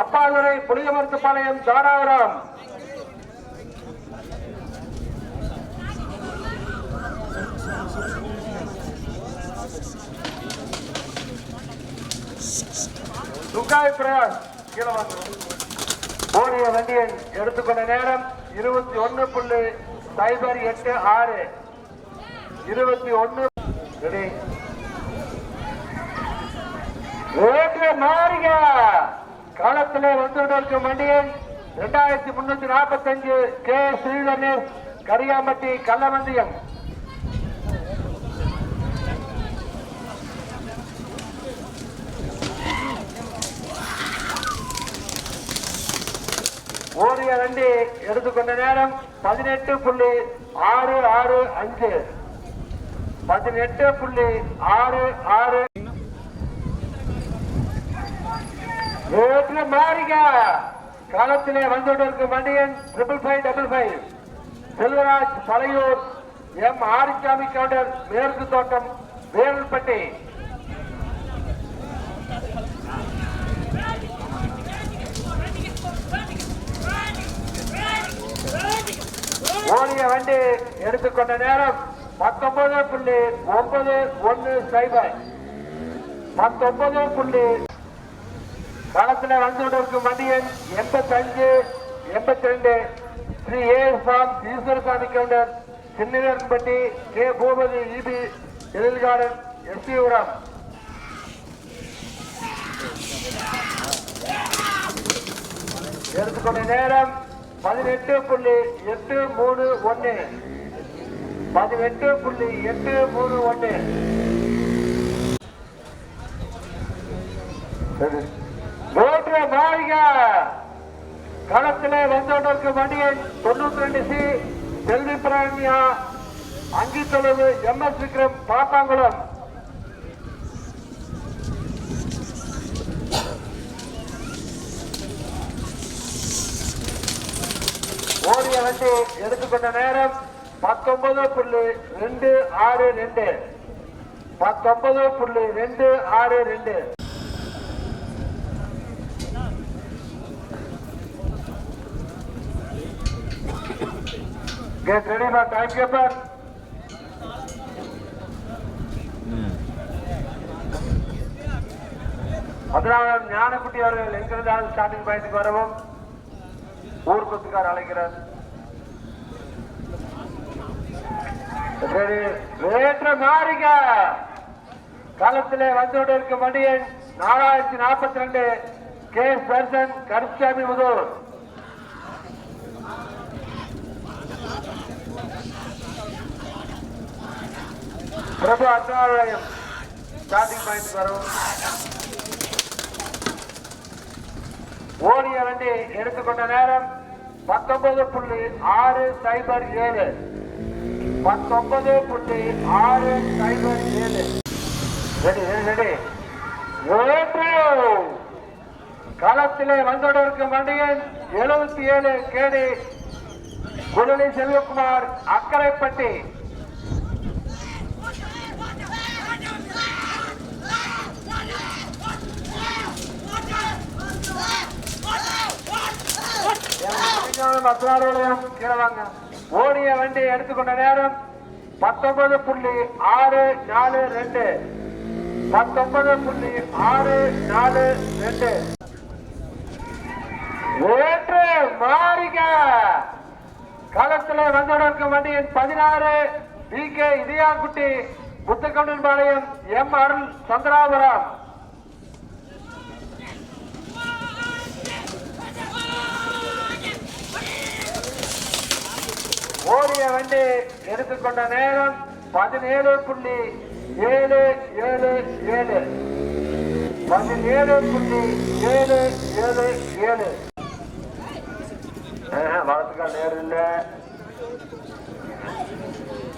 [SPEAKER 1] அப்பாதுரை புளியமருத்துப்பாளையம் தாராபுரம். துக்காய் பிரயாஸ் கீழே வந்துடும். ஓடிய வண்டியின் எடுத்துக்கொண்ட நேரம் 21.086. 21. காலத்திலே வந்துவிட்டிருக்கும் வண்டியின் 2345 கே ஸ்ரீதர் கரியாம்பட்டி கல்லமந்தியம். ஓடிய வண்டி எடுத்துக்கொண்ட நேரம் 18.665. 18.66. வேற்று மாறிக களத்திலே வந்துள்ளிருக்கும் வண்டியன் 5555 செல்வராஜ் பழையூர் எம் ஆரிச்சாமி கவுண்டர் மேற்கு தோட்டம் வேலப்பட்டி. ஓடிய வண்டி எடுத்துக்கொண்ட நேரம் 19.91. 19. களத்தில் வந்து கொண்டிருக்கும் வண்டியன் 85-82 Sri A Sam Eswarasamy Gounder Chinnapatti K Boopathi EB Ezhilkaran எஸ்பிபுரம். எடுத்துக்கொண்ட நேரம் 18.831. 18.831. வேற்று மாளிக களத்திலே வந்தோட்டிற்கு வண்டியன் 92C செல்வி பிராணியா அங்கித்தொழுவு MS விக்ரம் பாப்பாங்குளம். ஓடிய வண்டி எடுத்துக்கொண்ட நேரம் 19.262. 19.262. Get ready for timekeeper. அதனால் ஞானக்குட்டி அவர்கள் எங்கிருந்தாலும் ஸ்டார்டிங் பாயிண்ட்க்கு வரவும் ஊர்குத்துக்கார் அழைக்கிறார். வேற்று மாறிக களத்திலே வந்து கொண்டிருக்கும் வண்டியன் 4042 கே தர்சன் கருச்சாமி முதல். பிரபு அத்தாலயம் ஸ்டார்டிங் பாயிண்ட் வரும். ஓடிய வண்டி எடுத்துக்கொண்ட நேரம் 19.607. 19.607. Ready ready. களத்திலே வந்தோடிருக்கும் வண்டியன் 77 கேடி குழலி செல்வகுமார் அக்கரைப்பட்டி. ஓடிய வண்டி எடுத்துக்கொண்ட நேரம் 19.642. 19.642. வேற்று மாறிக களத்தில் வந்தோடிருக்கும் வண்டியின் 16 BK இதயாக்குட்டி முத்துக்கவுண்டன் பாளையம் எம் அருள் சந்திராபுரம். ஓடிய வண்டி எடுத்துக்கொண்ட நேரம் 17.777. 17.777. வளர்த்துக்கால் நேரம் இல்ல.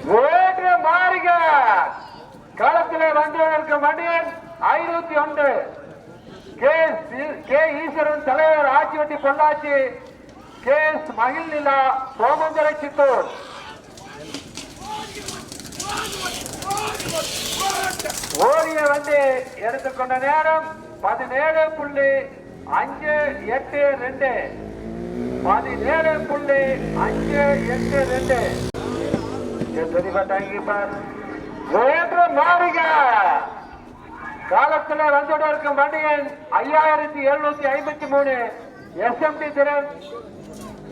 [SPEAKER 1] வேற்று மாறிக களத்திலே வந்து வண்டியன் 501 கே ஈஸ்வரன் தலைவர் ஆச்சிவட்டி பொள்ளாச்சி கேஸ் மகிழ்நிலா சோமந்தரை சித்தூர். ஓடிய வண்டி எடுத்துக்கொண்ட நேரம் 17.582. 17.582. வேற்று மாறிக காலத்தில் வந்துடன் வண்டியன் 5753 SMT திறன்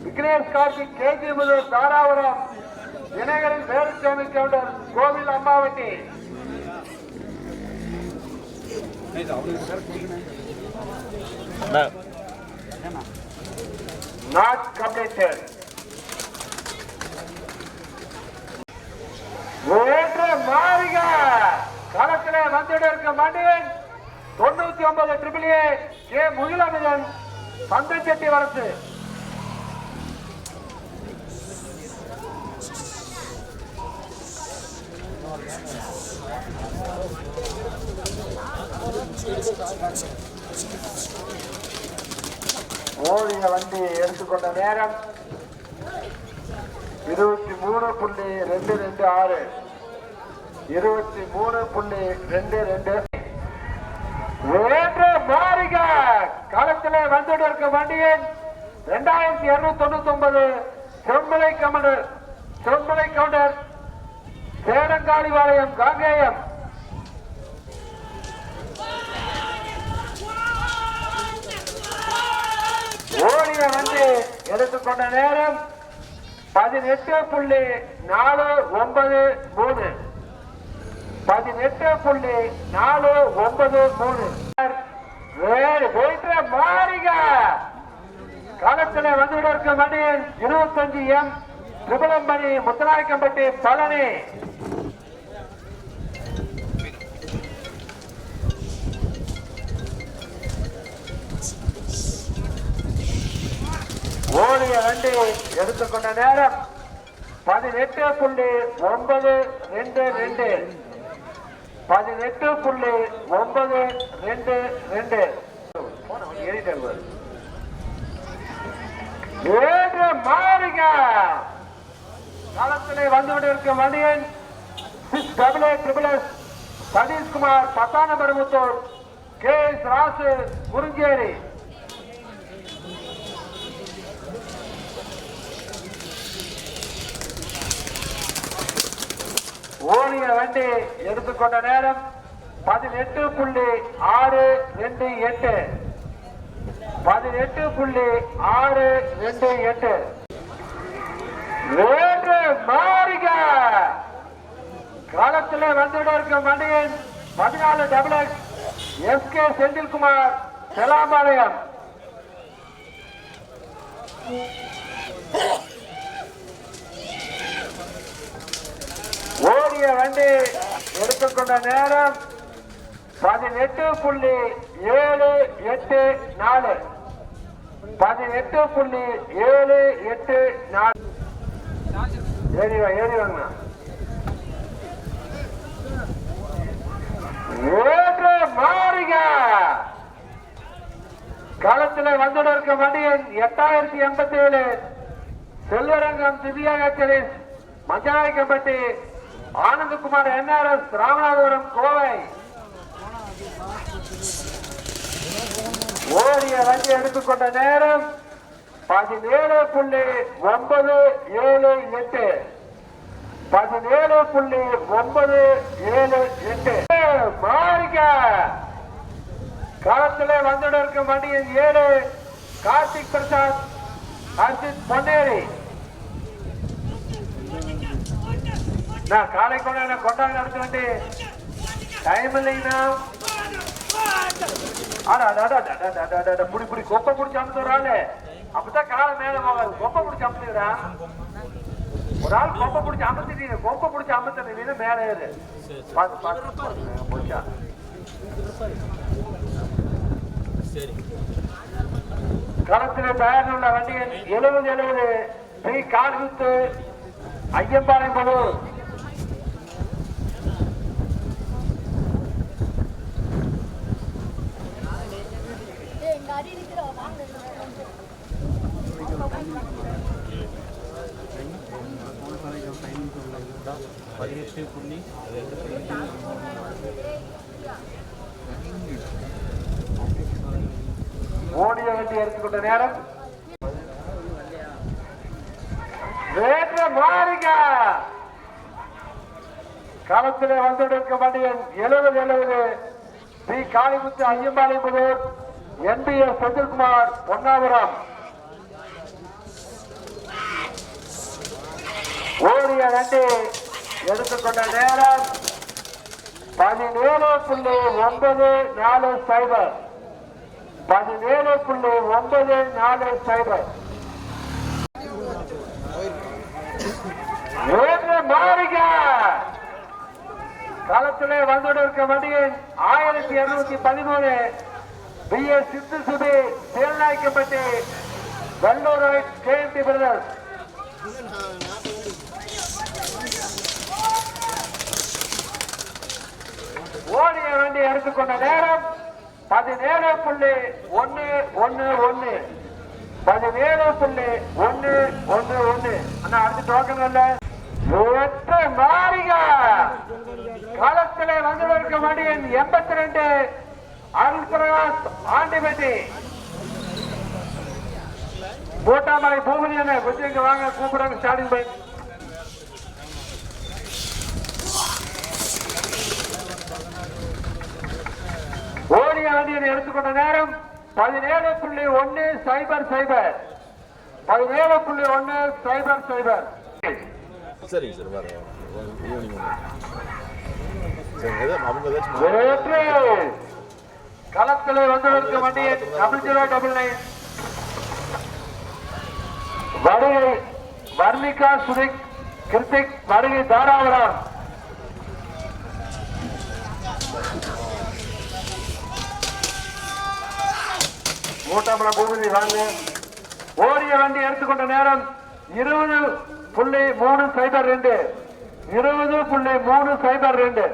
[SPEAKER 1] விக்னேஷ் கார்த்திக் கேஜி முதல் தாராபுரம் தினகரன் வேலுசாமி கவுண்டர் கோவில் அம்மாவட்டி. Not completed. வேற்று மாறிக களத்திலே வந்துடன் வண்டியன் 99 AAA கே முகிலமிதன் சந்தச்செட்டி வரசு.
[SPEAKER 3] ஓடிய வண்டி எடுத்துக்கொண்ட நேரம் 23.226 23.222 மாறிக களத்தில் வந்துட்டு இருக்க வண்டியின் 2299 செம்மலை கவுண்டர் சேரங்காளிபாளையம் காங்கேயம். ஓடிய வந்து எடுத்துக்கொண்ட நேரம் 18.493 மாறிக களத்தில் வந்துட்டு இருக்க வண்டியின் 25M திருபலம்பணி முத்தநாயக்கம்பட்டி பழனி. ஓடிய வண்டி எடுத்துக்கொண்ட நேரம் 18.922 18.922 மாறிக களத்திலே வந்துவிட்டு இருக்கும் வண்டியின் 688 சதீஷ்குமார் பத்தானபெருமுத்தூர் KS ராசு குறிஞ்சேரி. ஓடிய வண்டி எடுத்துக்கொண்ட நேரம் 18.628 18.628 மாறிக களத்தில் வந்துவிட இருக்கும் வண்டியின் 14 SK செந்தில்குமார் செலாம்பாளையம். ஓடிய வண்டி எடுத்துக்கொண்ட நேரம் 18.784 18.784 ஏறி வாங்க மாறிக களத்தில் வந்துட இருக்க வண்டியின் 8087 செல்வரங்கம் திவ்யாச்சரி மஞ்சநாயக்கம்பட்டி ஆனந்தகுமார் NRS ராமநாதபுரம் கோவை. ஓடிய வண்டி எடுத்துக்கொண்ட நேரம் 17.978 17.978 மாறிக களத்திலே வந்துட இருக்கும் வண்டியின் 7 கார்த்திக் பிரசாத் அர்ஜித் பொன்னேரி. நான் காலை கொண்டாங்க நடத்த வேண்டி டைம் இல்லைங்கண்ணா. புடி கொப்பை பிடிச்சி அமுத்துறாள் அப்பதான் காலை மேல போகாது. கொப்பை பிடிச்சி அமுத்துக்கிறான் ஒரு ஆள் கொப்பை பிடிச்சி அமுத்திட்டீங்க. கொப்பை பிடிச்சி அமுத்த மேல ஏறு முடிச்சா. களத்தில் தயாரில் உள்ள வண்டியின் 70 ஸ்ரீ கால்குத்து ஐயம்பாளையம் பலூர். ஓடிய வண்டி எடுத்துக்கொண்ட நேரம் மாறிக களத்திலே வந்துள்ள வண்டியின் 70 ஸ்ரீ காளிமுத்து ஐயம்பாளையம் பலூர் NBS செந்தில்குமார் பொன்னாபுரம். ஓடிய வண்டி எடுத்துக்கொண்ட நேரம் 17.940 17.940 மாறிக களத்திலே வந்துள்ள இருக்க வண்டியின் 1213 BS சித்து சுபி சேல்நாய்க்கப்பட்டி வெள்ளூர் KMT பிரதர்ஸ். எடுத்துக்கொண்ட நேரம் 17.111 17.111. அண்ணா அடுத்து டோக்கன் இல்ல மாறிக களத்திலே வந்திருக்க மணியன் 82 அருள் பிரகாஷ் ஆண்டிபட்டி. மூட்டாமலை பூமி என்ன கொஞ்சம் இங்க வாங்க கூப்பிடுறாங்க ஸ்டார்டிங் பை. ஓடிய வண்டியை எடுத்துக்கொண்ட நேரம் 17.100 17.100.
[SPEAKER 2] சரிங்க சார் வர ஈவினிங் சரி அவங்க
[SPEAKER 3] களத்திலே வந்திருக்க வண்டியை 0099 வருகை வர்ணிகா சுதிக் கிருத்திக் வருகை தாராவரம். மூட்டாமலை பூமி வாங்க. ஓடிய வண்டி எடுத்துக்கொண்ட நேரம் 20.302 20.302.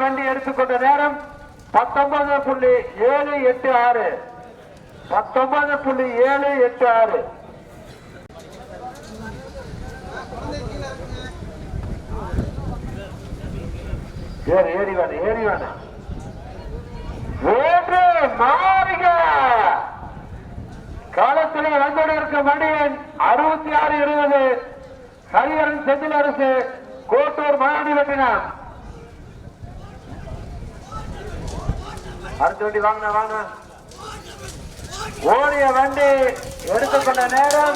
[SPEAKER 3] வண்டி எடுத்துக்கொண்ட நேரம் 19.786 19.786. ஏறி வேண மாறிக காலத்தில் வந்திருக்க மணியன் 6620 ஹரிஹரன் செந்தில் அரசு கோட்டூர் மாடி வெட்டினார். அடுத்த வண்டி வாங்க. ஓடிய வண்டி எடுத்துக்கொண்ட நேரம்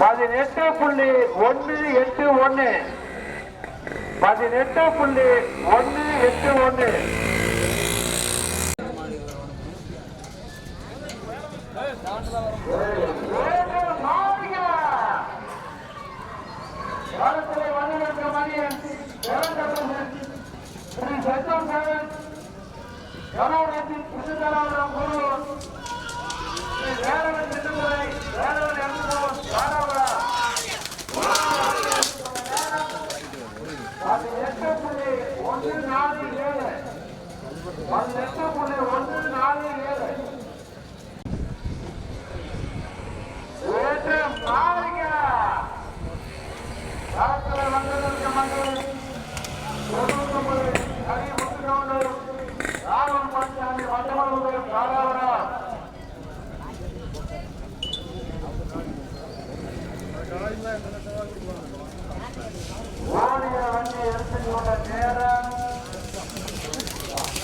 [SPEAKER 3] 18.181 18.181. ஓடிய வண்டி எடுத்துக்கொண்ட நேரம் 23.233.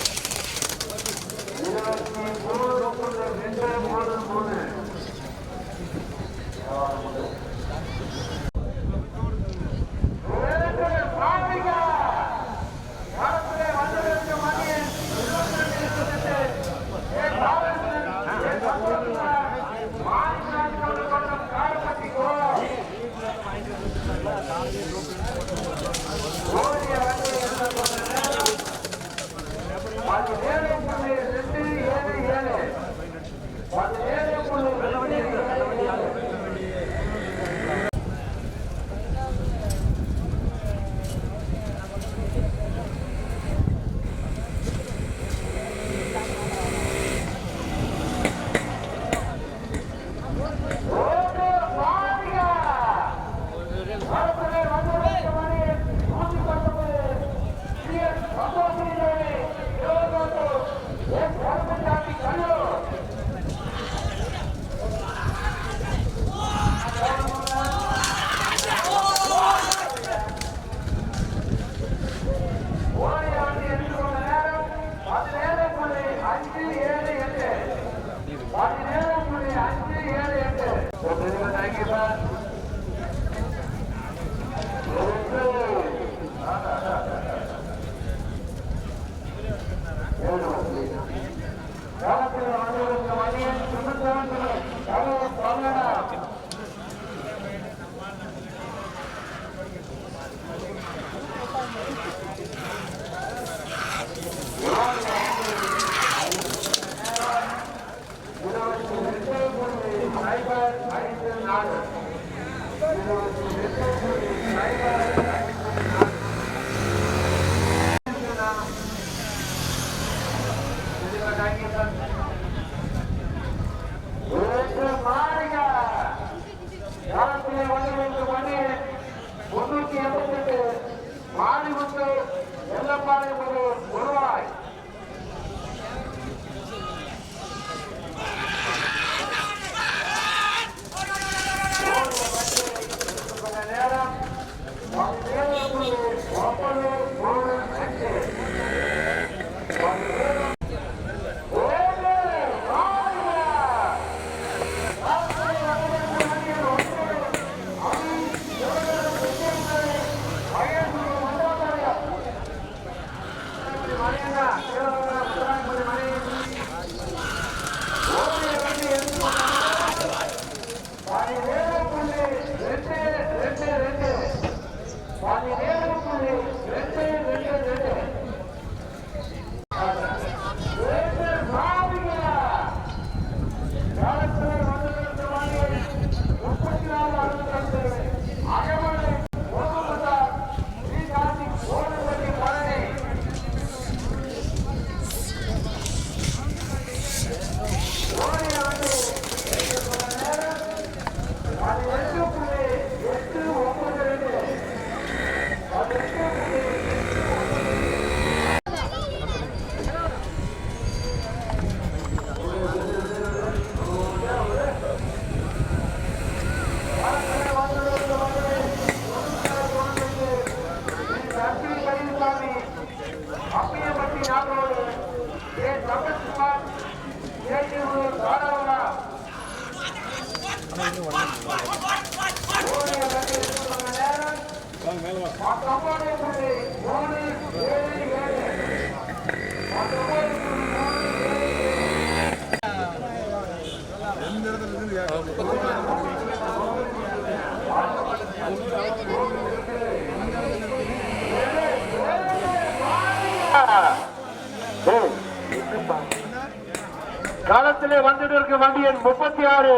[SPEAKER 1] களத்திலே வந்துட்டு இருக்க வண்டியின் 36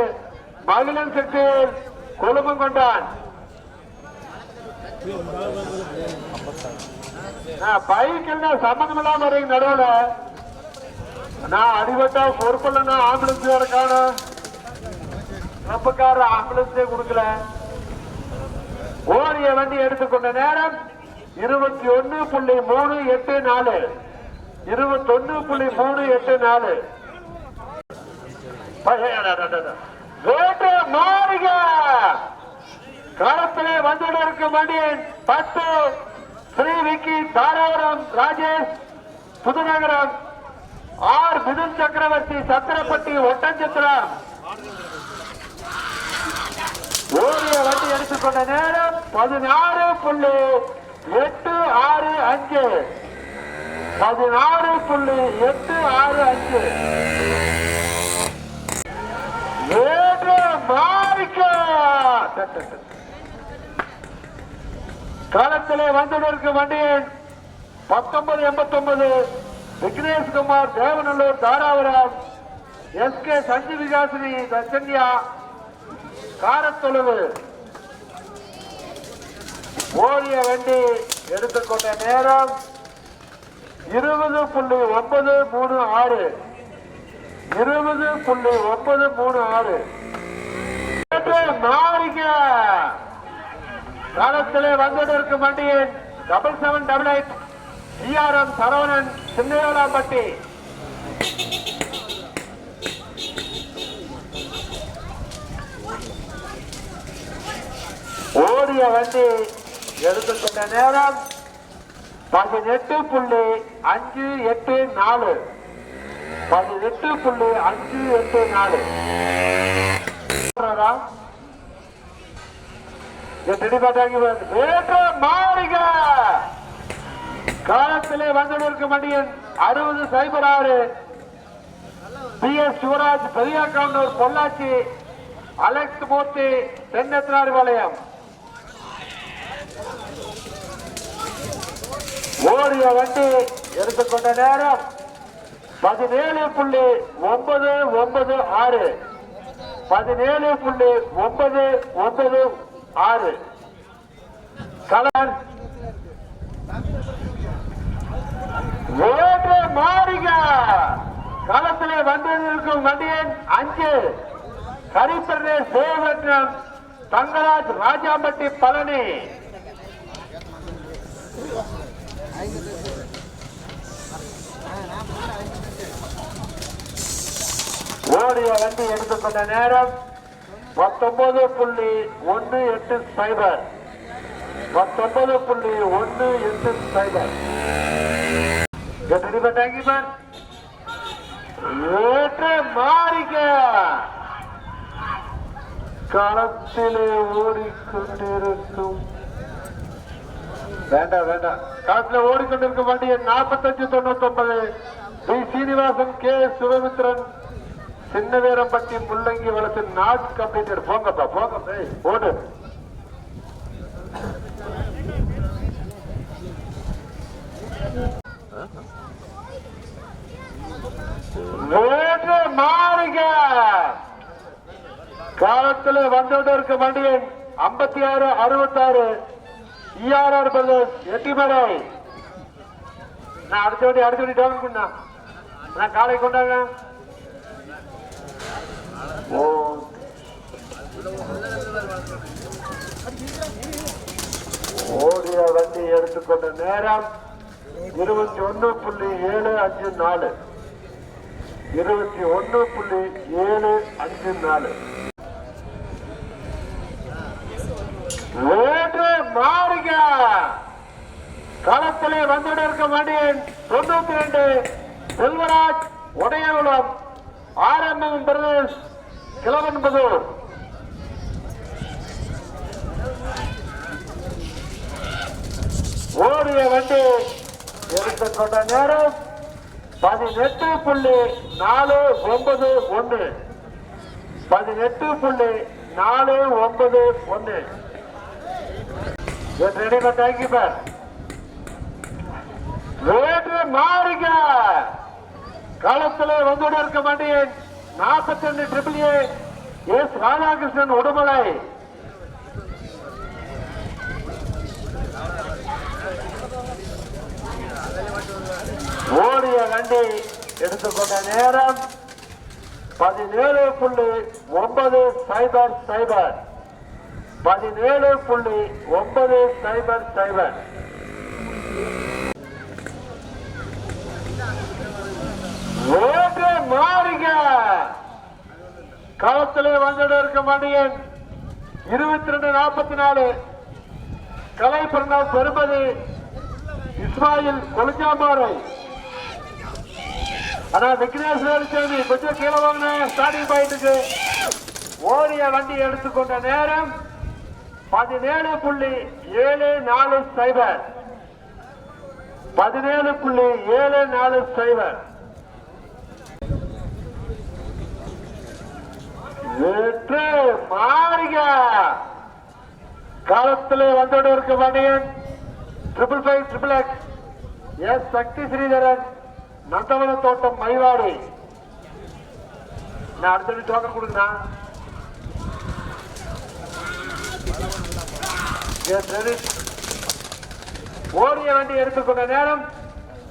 [SPEAKER 1] மகிழன் சக்தி கொழுமங்கொண்டான். பைக்கில் சம்மந்தம் இல்லாம வரீங்க நடுவுல. நான் அடிபட்டா பொறுப்பில்லைன்னா ஆம்புலன்ஸ் வேற காணும். நம்பக்கார ஆம்புலன்ஸே கொடுக்கல. ஓடிய வண்டி எடுத்துக்கொண்ட நேரம் 21.384. 21.384. வேட்டை மாறுக களத்திலே
[SPEAKER 3] வந்துள்ள மணியன் 10 ஸ்ரீ விக்கி தாராபுரம் ராஜேஷ் புதுநகரம் ஆர் மிதுன் சக்கரவர்த்தி சத்திரப்பட்டி ஒட்டஞ்சத்திரம் ஓடிய வண்டி எடுத்துக்கொண்ட நேரம் 16.865 16.865 வேறு மாறிக்க காலத்திலே வந்துள்ள வண்டியின் 1989 விக்னேஷ்குமார் தேவநல்லூர் தாராபுரம் SK சஞ்சு விகாசினி தச்சன்யா காரத்தொழுவு ஓடிய வண்டி எடுத்துக்கொண்ட நேரம் 20.936 20.936 மாறிக்க காலத்திலே வந்துள்ள வண்டியின் 7788 CRM சரவணன் சின்னேலாம்பட்டி ஓடிய வண்டி எடுத்துக்கொண்ட நேரம் 18.584 18.584 மாறிக காலத்திலே வந்துள்ள வண்டியின் 6006 PS சிவராஜ் பெரியாக்கவுண்டூர் பொள்ளாச்சி அலெக்ஸ் மூர்த்தி தென்னத்தினார் வலயம் ஓடிய வண்டி எடுத்துக்கொண்ட நேரம் 17.996 17.996 கலர் வேறு மாறிக களத்திலே வந்திருக்கும் வண்டியின் 5 ஹரிபிரதேஷ் தேவரத்னம் தங்கராஜ் ராஜாம்பட்டி பழனி ஓடிய வண்டி எடுத்துக்கொண்ட நேரம் 19.180 19.180 வேற்று மாறிக்க களத்திலே ஓடிக்கொண்டிருக்கும் வேண்டாம் களத்தில் ஓடிக்கொண்டிருக்கும் வண்டியை 4599 பி சீனிவாசன் கே சிவமித்ரன் சின்னவீரம்பட்டி முள்ளங்கி வளர்த்து நாட் கம்ப்ளீட்டட் போங்கப்பா போங்க ஓடு வேற்று மாறிக காலத்தில் வந்துள்ள வண்டியின் 5666 ERR பிரதர்ஸ் எட்டிமலை நான் அடுத்த வண்டி டவுன் பண்ணா நான் காலை கொண்டாங்க ஓடிய வண்டி எடுத்துக்கொண்ட நேரம் 21.754 21.754 வேறு மாறிக களத்திலே வந்துள்ள வண்டியின் 92 செல்வராஜ் உடையகுளம் RMM பிரதேஷ் கிளவன்பதூர் ஓடிய வண்டி எடுத்துக்கொண்ட நேரம் 18.491 18.491 வேற்று மாறிக களத்திலே வந்துள்ள வண்டியின் 42 எஸ் ராதாகிருஷ்ணன் உடுமலை ஓடிய வண்டி எடுத்துக்கொண்ட நேரம் 17.900 17.900 வேறு மாறிக களத்திலே வந்துள்ள வண்டியின் 2244 கலை பிறந்தால் பெருமதி இஸ்மாயில் கொலுஞ்சாம்பாறை. ஆனா விக்னேஷ் வேலுச்சாமி கொஞ்சம் கீழே வாங்க. ஸ்டார்டிங் பாயிண்ட்டுக்கு ஓடிய வண்டி எடுத்துக்கொண்ட நேரம் 17.740. 17.740. வெற்றி மாறிக காலத்திலே வந்தோடு இருக்க வண்டியன் 555 எஸ் சக்தி ஸ்ரீதரன் நந்தவன தோட்டம் மைவாடி. நான் அடுத்த டோக்கன் கொடுங்கண்ணா. ஓடிய வண்டி எடுத்துக்கொண்ட நேரம்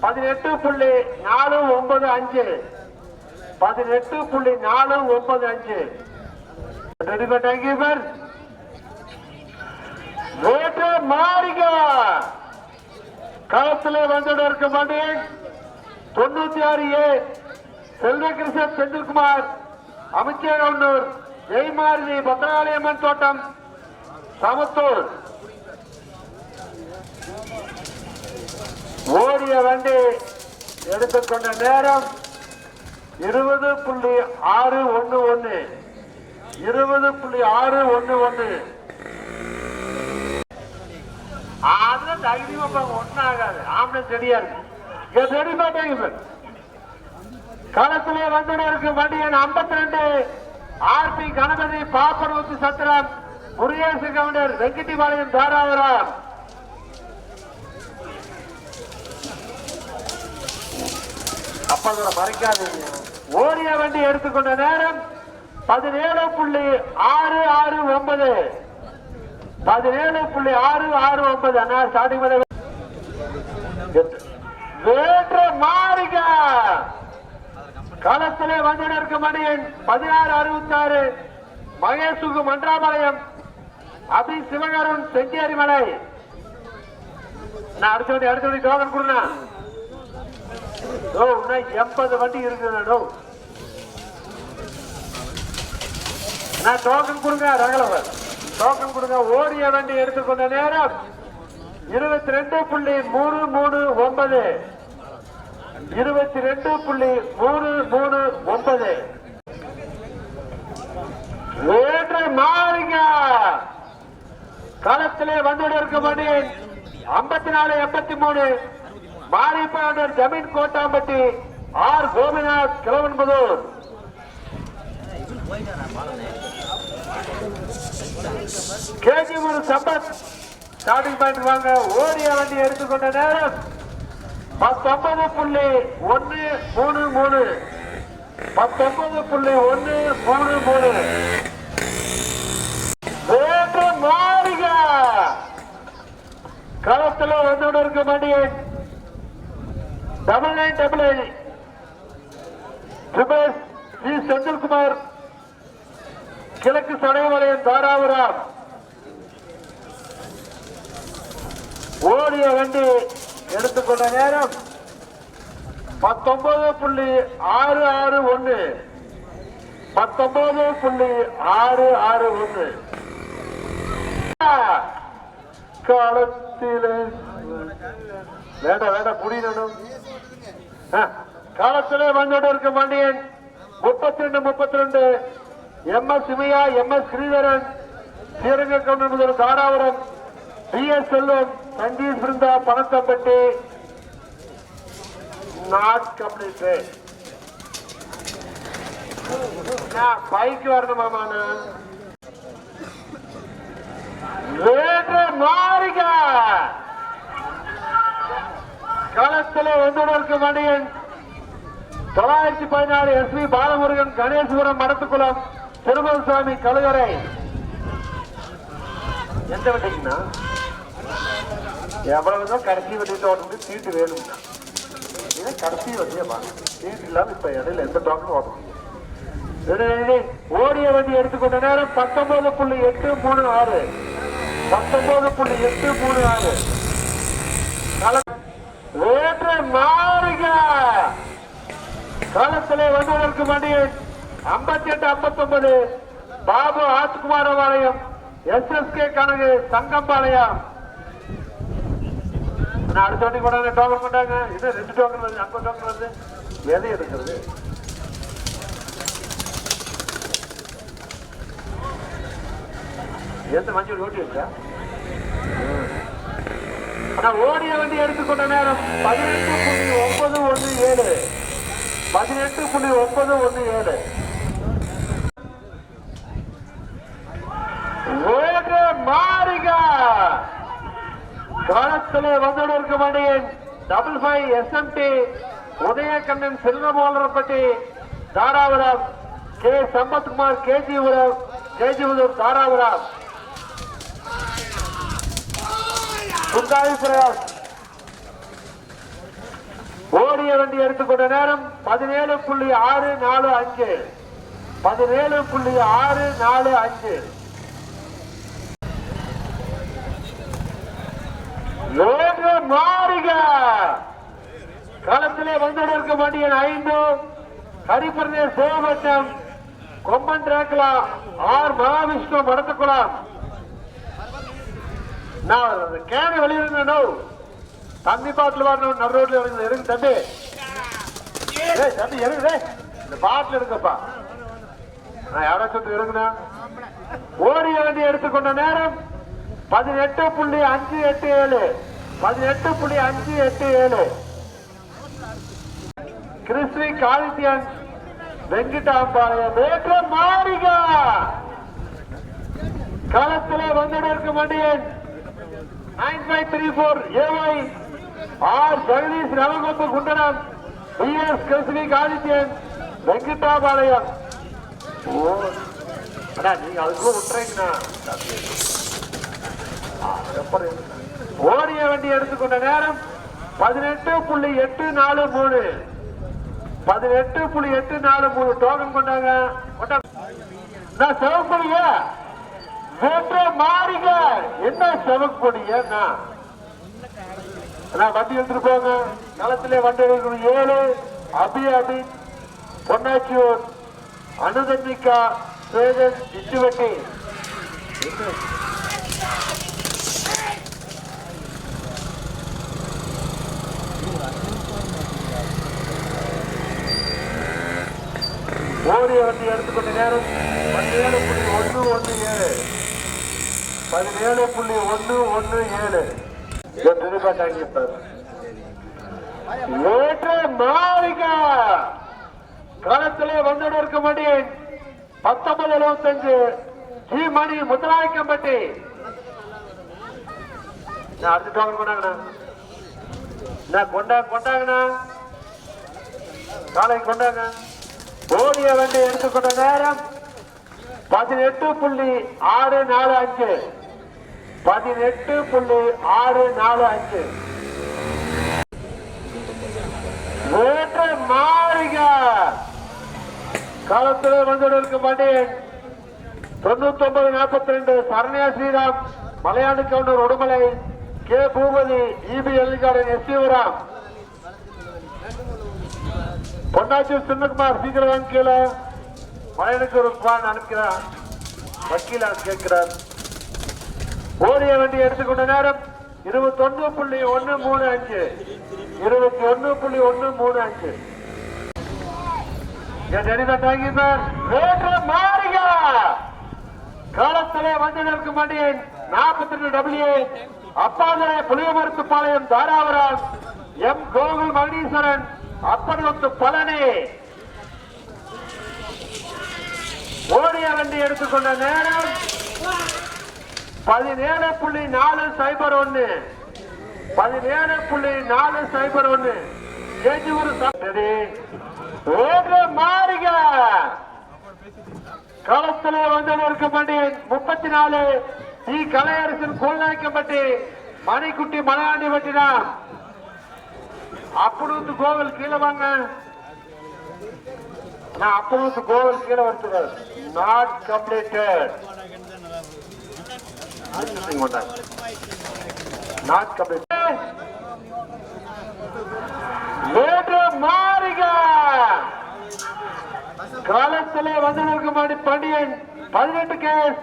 [SPEAKER 3] 18.495. 18.495. வேற்று மாறிக களத்திலே வந்துட இருக்க மாட்டேன். 96A செல்வகிருஷ்ணன் செந்தில்குமார் அமைச்சர் ஜெயமாரதி பத்ராலயம்மன் தோட்டம் சமத்தூர். ஓடிய வண்டி எடுத்துக்கொண்ட நேரம் 20.611. 20.611. அதுல தைரியமா ஒன்னும் ஆகாது. ஆம்புலன்ஸ் ரெடியா இருக்கு. ரெடி மாட்டாங்க. களத்திலே வந்து இருக்கு வண்டியன் 52 ஆர்பி கணபதி பாப்பனூத்து சத்திரம் முருகேசு கவுண்டர் வெங்கட்டிபாளையம் தாராபுரம். அப்ப மறைக்காதீங்க. ஓடிய வண்டி எடுத்துக்கொண்ட நேரம் 17.669. 17.669. அண்ணா ஸ்டார்டிங் வேற்று மாறிக களத்திலே வந்து இருக்க மணியன் 1666 மகேசுகு மன்றாபாளையம் அபி சிவகரன் செஞ்சேரி மலை. நான் அடுத்த வண்டி டோக்கன் கொடுங்க. 80 வண்டி இருக்கு. டோக்கன் கொடுங்க. ரகலவர் டோக்கன் கொடுங்க. ஓடிய வண்டி எடுத்துக்கொண்ட நேரம் 22.339. 22.339. வேற்று மாறிங்க களத்திலே வந்து இருக்க மணியன் 5483 மாரிப்பாண்டர் ஜமீன் கோட்டாம்பட்டி ஆர் கோபிநாத் கிழவன்புதூர். கேஜிமுரு சம்பத் ஸ்டார்டிங் பாயிண்ட் வாங்க. ஓடிய வண்டி எடுத்துக்கொண்ட நேரம் 19.133. 19.133. வேற்று மாறிக களத்தில் வந்து இருக்க மணியன் 9988 ஜி செந்தில்குமார் கிழக்கு சடைவலயம் தாராபுரம். ஓடிய வண்டி எடுத்துக்கொண்ட நேரம் 19.661. 19.661. காலத்திலே வேண்டாம் புரியணும். காலத்திலே வந்துட்டு இருக்க மணியன் 32 எம்எஸ் சிமையா எம்எஸ் ஸ்ரீதரன் ஸ்ரீரங்க கவுண்டர் முதல் Dharapuram PS Selvam Sanjeev Brinda Panathampatti not complete. பைக்கு வரணுமாமான வேற்று மாறிக களத்தில் ஒன்று மணியன் 914 எஸ் பி பாலமுருகன் கணேஸ்வரம் மடத்துக்குளம் திருமலசாமி கழுகரை. எந்த வண்டிக்குன்னா எவ்வளவுதான் கடைசி வண்டி ஓட்டுறது சீட்டு வேணும்னா இது கடைசி வண்டியை வாங்க. சீட்டு இல்லாம இப்ப இடையில எந்த டாக்டரும் ஓட்ட முடியும். ஓடிய வண்டி எடுத்துக்கொண்ட நேரம் 19.836. 19.836. வேற்று மாறுக களத்திலே வந்து வண்டியை 58-59 பாபு ஆத்குமாரபாளையம் எஸ்எஸ்கே கனகு சங்கம்பாளையம் அடுத்த வண்டி கொண்டாங்க டோக்கன் கொண்டாங்க. இது 2 டோக்கன் வருது, 50 டோக்கன் வருது. எதை எடுக்கிறது? எந்த மஞ்சள் ஓட்டி வச்சா? ஆனா ஓடிய வண்டி எடுத்துக்கொண்ட நேரம் 18.917. 18.917. மாறிகா களத்திலே வந்திருக்க வண்டியின் 55 SMT உதயகண்ணன் செல்வமோலரப்பட்டி தாராபுரம் கே சம்பத்குமார் கேஜிபுரம் தாராபுரம் ஓடிய வண்டி எடுத்துக்கொண்ட நேரம் 17.645. 17.645. மாறிக களத்திலே வந்திருக்க வண்டியின் 5 ஹரிபர்னேர் சிவபட்டம் கொம்பன் டிராக்லா ஆர் மகாவிஷ்ணு மடத்துக்குளம். நான் கேன வெளியிருந்தேன். தண்ணி பாட்டில் வரணும். நடு ரோட்ல இறங்கு தம்பி. தம்பி இறங்குதே, இந்த பாட்டில் இருக்கப்பா. நான் யாராச்சும் இறங்குனா. ஓடிய வண்டி எடுத்துக்கொண்ட நேரம் 18.587. 18.587. கிறிஸ்வி காலித்தியன் வெங்கிட்டாம்பாளையம் வேற்ற மாறிகா களத்திலே வந்திருக்கும் வண்டியின் 9534 AY ஆர் ஜெகதீஷ் ரவகோப்பு குண்டனம் BS கிறிஸ்வி காலித்தியன் வெங்கிட்டாம்பாளையம். நீங்க அதுக்குள்ள விட்டுறீங்கண்ணா. ஓடிய வண்டி எடுத்துக்கொண்ட நேரம் 18.843. 18.843 டோக்கன் கொண்டாங்க. செவக்கொடிய வேற்ற மாறிக. என்ன செவக்கொடிய வண்டி எடுத்துட்டு போங்க. களத்திலே வண்டி 7 அபி பொன்னாச்சியூர் அனுதன்மிகா சேதன் இச்சுவட்டி. ஓடிய வண்டி எடுத்துக்கொண்ட நேரம் 17.117. 17.117. களத்திலே வந்திருக்க வண்டியின் 1975 ஜி மணி முத்தராயக்கம்பட்டி. அடுத்த டோக்கன் கொண்டாங்கண்ணா. கொண்டாங்கண்ணா, காலை கொண்டாங்க. ஓடிய வண்டி எடுத்துக்கொண்ட நேரம் 18.645. 18.645. வேற்ற மாறிக களத்திலே வந்திருக்கும் வண்டி 9942 சரண்யா ஸ்ரீராம் மலையாண்டு கவுண்டர் உடுமலை கே பூபதி இபி எல்லிகாரன் எஸ்சிவராம் பொன்னாச்சி சின்னகுமார் சீக்கிரம் கீழே மலையானுக்கு ஒரு பான் அனுப்புகிறார். வக்கீல் கேட்கிறார். ஓடிய வண்டி எடுத்துக்கொண்ட நேரம் 21.135. 21.135. காலத்திலே வந்திருக்கும் வண்டியின் 42 அப்பாதரை புளியமருத்துப்பாளையம் தாராபுரம் எம் கோகுல் மகனீஸ்வரன் அப்பனொத்து பழனி. ஓடிய வண்டி எடுத்துக்கொண்ட நேரம் 17.401. 17.401. மாறிக களத்திலே வந்திருக்கும் வண்டியின் 34 டி கலையரசன் கோல்நாயக்கம்பட்டி மணிக்குட்டி மலையாண்டி வட்டினார். அப்பனூத்து கோவில் கீழே வாங்க. நான் அப்பனூத்து கோவில் கீழே வருத்துறேன். Not completed. Not completed. மாறிக காலத்திலே வந்திருக்கும் பண்டியன் 18 கேஸ்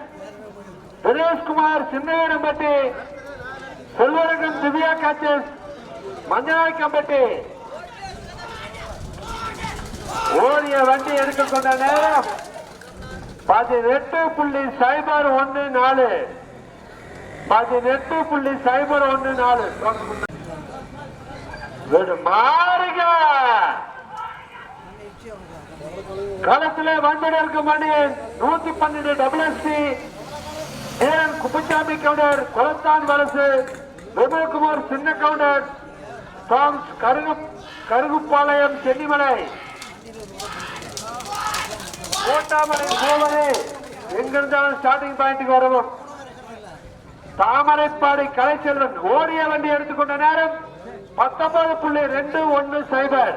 [SPEAKER 3] தினேஷ்குமார் சின்னவேரம்பட்டி செல்வரங்கம் திவ்யா காச்சஸ் மஞ்சளாய்க்கம்பட்டி ஓடிய வண்டி எடுத்துக்கொண்ட நேரம் 18.014 18.014 மாறுக களத்திலே வந்திருக்கும் அணியின் 112 WSC குப்புசாமி கவுண்டர் குளத்தான் வலசு விமல்குமார் சின்ன கவுண்டர் தாம்ஸ் கருகுப்பாளையம் சென்னிமலை கோட்டாமலை கோவரே எங்கிருந்தாலும் ஸ்டார்டிங் பாயிண்ட்டுக்கு வரவும் தாமரைப்பாடி கலைச்செல்வன் ஓடிய வண்டி எடுத்துக்கொண்ட நேரம் 19.210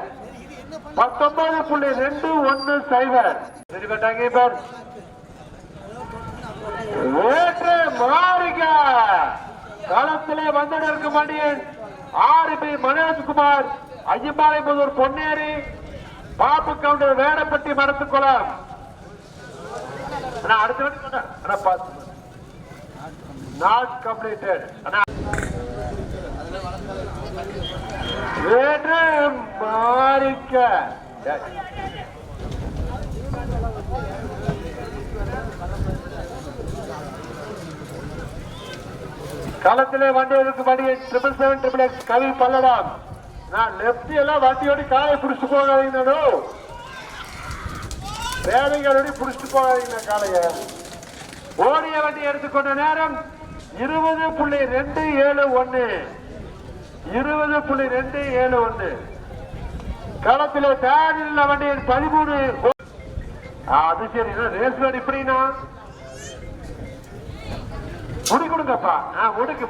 [SPEAKER 3] வேற்று மாறிக களத்திலே வந்திருக்கும் அணியின் RB மனோஜ்குமார் ஐயம்பாளையம்புதூர் பொன்னேரி பாப்பு கவுண்டர் வேடப்பட்டி மரத்துக்குளம் அடுத்த நாட் கம்ப்ளீட்டட் வேற்று மாறிக்க களத்திலே வண்டி இருக்கும் வண்டியை 777 கவி பல்லடம் நான் லெப்ட் எல்லாம் வண்டியோட காலை புடிச்சு போகாதீங்க வேலைகளோட புடிச்சு போகாதீங்க காலைய ஓடிய வண்டி எடுத்துக்கொண்ட நேரம் 20.271 களத்திலே தயாரில் வண்டியில் 13 அது சரி ரேஸ் வேர்டு இப்படின்னா முடிக்கணுங்கப்பா முடுக்கு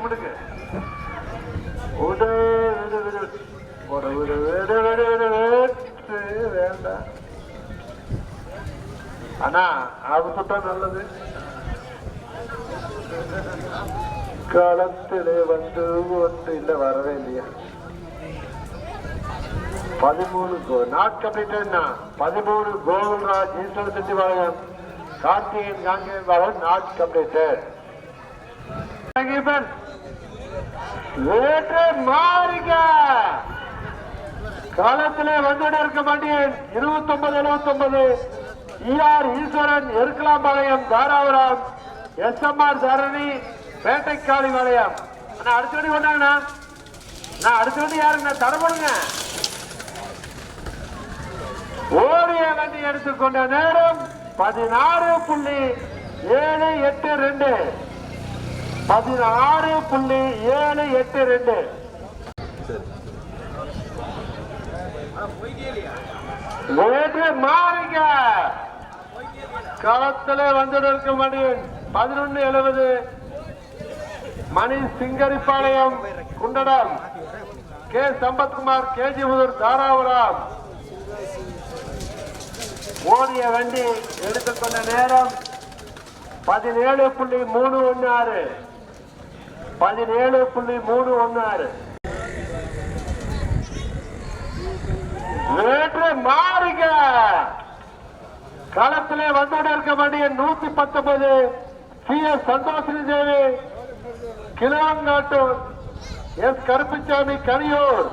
[SPEAKER 3] வேண்டாம் அண்ணா அது சுட்டா நல்லது களத்திலே வந்து ஒன்று இல்ல வரவே இல்லையா 13 நாட் கம்ப்ளீட்டட்னா 13 கோகுல்ராஜ் ஈஸ்வர செட்டிவாளையம் கார்த்திகேயன் காங்கேயன் நாட் கம்ப்ளீட்டட் வேற்று மாறிக களத்திலே வந்துட மாட்டேன் 29.79 ஈஸ்வரன் எருக்கலாம்பாளையம் தாராபுரம் SMR தரணி வேட்டைக்காளி பாளையம் அடுத்த வண்டி கொண்டாங்கண்ணா அடுத்த வண்டி யாருங்க தரப்படுங்க ஓடிய வண்டி எடுத்துக்கொண்ட நேரம் 16.782 வேற்று மாறிக களத்திலே வந்திருக்கும் மணி 11:70 மணி சிங்கரிப்பாளையம் குண்டடம் கே சம்பத்குமார் கேஜிபுதூர் தாராபுரம் ஓடிய வண்டி எடுத்துக்கொண்ட நேரம் 17.316 வேற்று மாறிக களத்திலே வந்துட இருக்க வேண்டிய 119 CS சந்தோஷினி தேவி கிளவங்காட்டூர் S கருப்புசாமி கனியூர்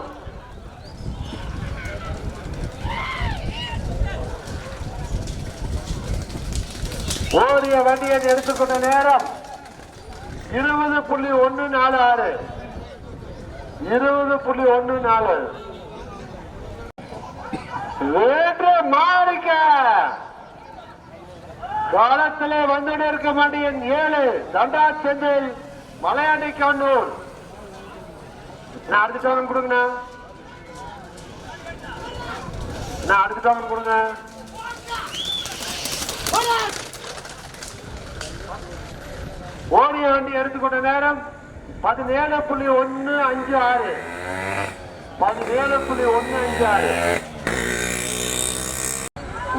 [SPEAKER 3] ஓடிய வண்டியை எடுத்துக்கொண்ட நேரம் 20.146 வேற்று மாறிக்க காலத்திலே வந்துட இருக்க மாட்டேன் 7 தண்டா செந்தில் மலையாண்டி கண்ணூர் அடுத்த டோக்கன் கொடுங்க அடுத்த டோக்கன் கொடுங்க ஓடிய வண்டி எடுத்துக்கொண்ட நேரம் 17.156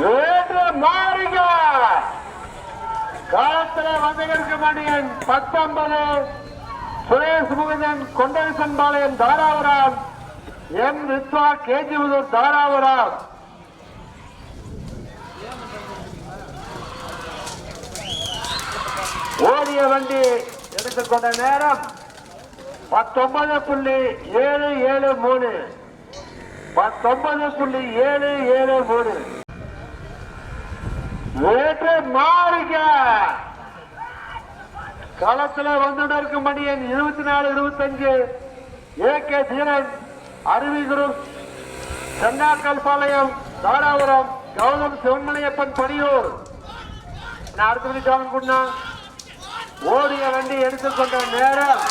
[SPEAKER 3] வேற்று மாறிக காலத்தில் வந்திருக்க மாட்டேன் 19 சுரேஷ் முகந்தன் கொண்டேசன் பாளையம் தாராபுரம் M ரித்வா கேஜிபுதூர் தாராபுரம் ஓடிய வண்டி எடுத்துக்கொண்ட நேரம் 19.773 19.773 வேற்று மாறிக்க களத்துல வந்துட்டு இருக்கும் மணியன் 24-25 ஏகே தீரன் அருவிகுரு சென்னாக்கல் பாளையம் தாராபுரம் கௌதம் சிவன்மலையப்பன் பணியூர் அடுத்த ஜாமன் குண்ணா ஓடிய வண்டி எடுத்துக்கொண்ட நேரம்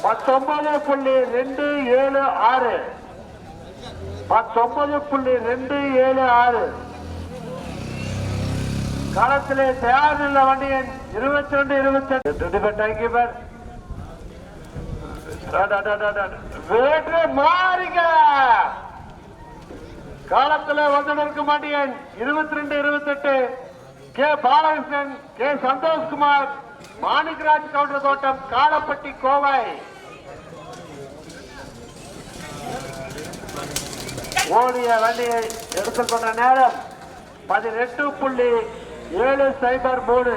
[SPEAKER 3] 19.276 19.276 களத்திலே தயார் உள்ள வண்டியின் 22-28 வேற்று மாறிக காலத்தில் வந்துட்டு வண்டியின் 22-28 கே பாலகிருஷ்ணன் கே சந்தோஷ்குமார் மாணிக்கராஜ் கவுண்டர் தோட்டம் காலப்பட்டி கோவை ஓடிய வண்டியை எடுத்துக்கொண்ட நேரம் 18.703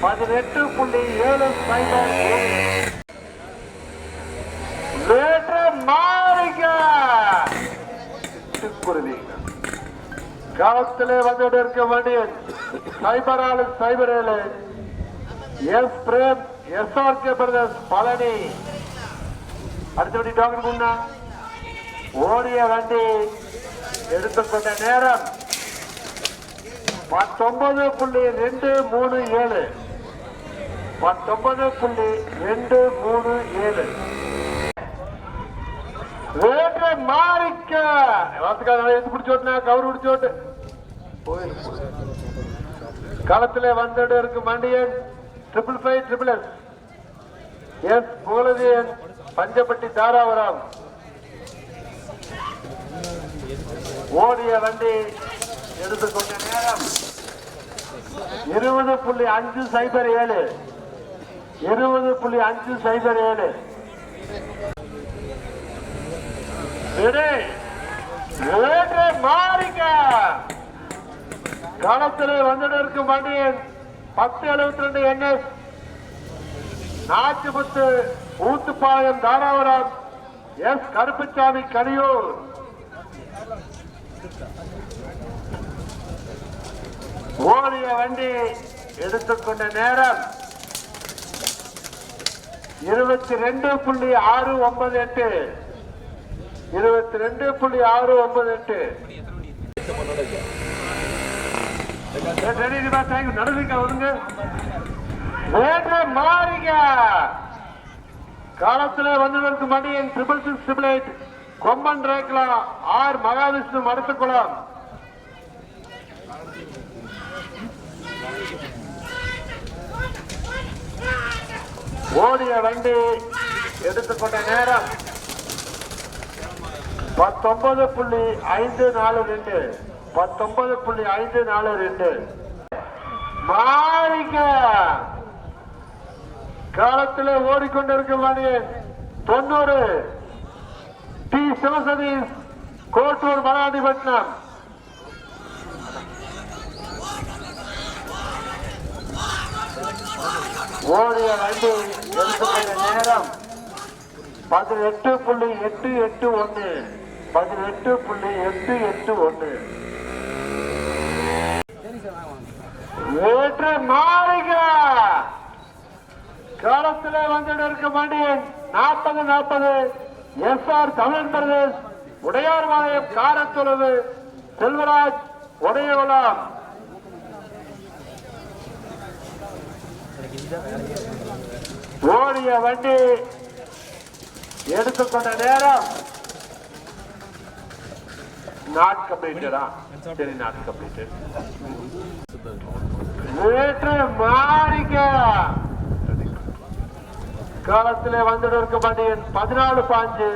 [SPEAKER 3] 18.703 வேற்று மாறிக காலத்திலே வந்துட்டு இருக்க வண்டியில் cipher 7 S Prem SRK brothers Palani அடுத்தபடி டாக்டர் குண்ணா ஓடிய வண்டி எடுத்துக்கொண்ட நேரம் 19.237 19.237 வேற்று மாறிக்க எடுத்து பிடிச்சோட்டுனா கவுரு பிடிச்சோட்டு களத்திலே வந்துட்டு இருக்கும் வண்டியன் 555 எஸ் போலதியன் பஞ்சப்பட்டி தாராபுரம் ஓடிய வண்டி எடுத்துக்கொண்ட நேரம் 20.507 20.507 வேற்று மாறிக்க களத்திலே வந்துட்டு இருக்கும் வண்டியின் 1072 NS நாச்சிபுத்து ஊத்துப்பாளையம் தாராபுரம் எஸ் கருப்புச்சாமி கனியூர் ஓடிய வண்டி எடுத்துக்கொண்ட நேரம் 22.698 22.698 நடந்துக்க ஒதுங்க வேற்று மாறிக காலத்தில் வந்ததற்கு மணியின் 666 கொம்பன் ரேக்லா ஆர் மகாவிஷ்ணு மருத்துக்குளம் ஓடிய வண்டி எடுத்துக்கொண்ட நேரம் 19.542 19.542 மாறிக்க காலத்தில் ஓடிக்கொண்டிருக்கும் வண்டியின் 90 டி சிவசதீஷ் கோட்டூர் மராடிப்பட்டினம் ஓடிய வண்டி எடுத்துக்கொண்ட நேரம் 18.881 18.881 வேற்று மாறிக காலத்தில் வந்துட்டு இருக்க வண்டியின் 40 SR தமிழ் பிரதேஷ் உடையார்பாளையம் காரத்துறவு செல்வராஜ் உடையகுளம் ஓடிய வண்டி எடுத்துக்கொண்ட நேரம் நாட் கம்ப்ளீட்டடா சரி நாட் கம்ப்ளீட்டட் வேற்று மாறிக்க காலத்திலே வந்துட்டு இருக்க வண்டியின் 14.5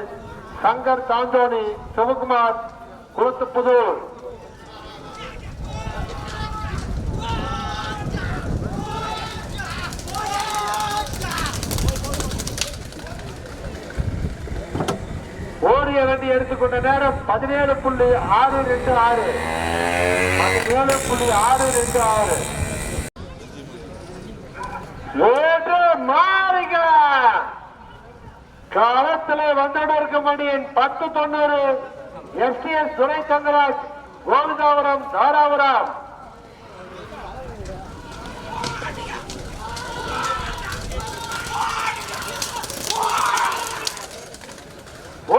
[SPEAKER 3] சங்கர் தாந்தோணி சிவகுமார் குளத்துப்புதூர் ஓடிய வண்டி எடுத்துக்கொண்ட நேரம் 17.626 17.626 வேற்று மாறிக களத்திலே வந்தோடு இருக்கும் அணியின் 10-90 FCS துரை தங்கராஜ் கோவிந்தாபுரம் தாராபுரம்.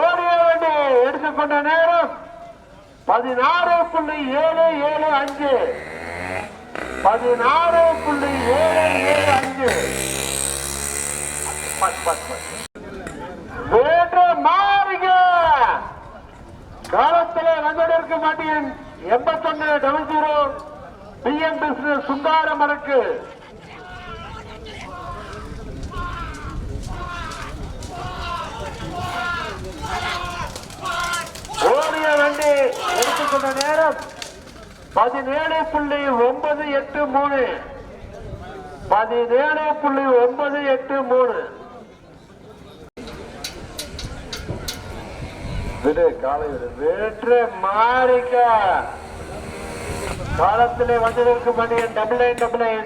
[SPEAKER 3] ஓடிய வண்டி எடுத்துக்கொண்ட நேரம் 16.775 16.775. வேற்று மாறுக காலத்திலே வந்ததற்கு மாட்டியின் 8100 BM பிசினஸ் சுங்கார மடக்கு. ஓடிய வண்டி எடுத்துக்கொண்ட நேரம் 17.983 17.983. விடு காலை விடு. வேற்று மாறிக்க காலத்திலே வந்திருக்கும் மணியன் 9999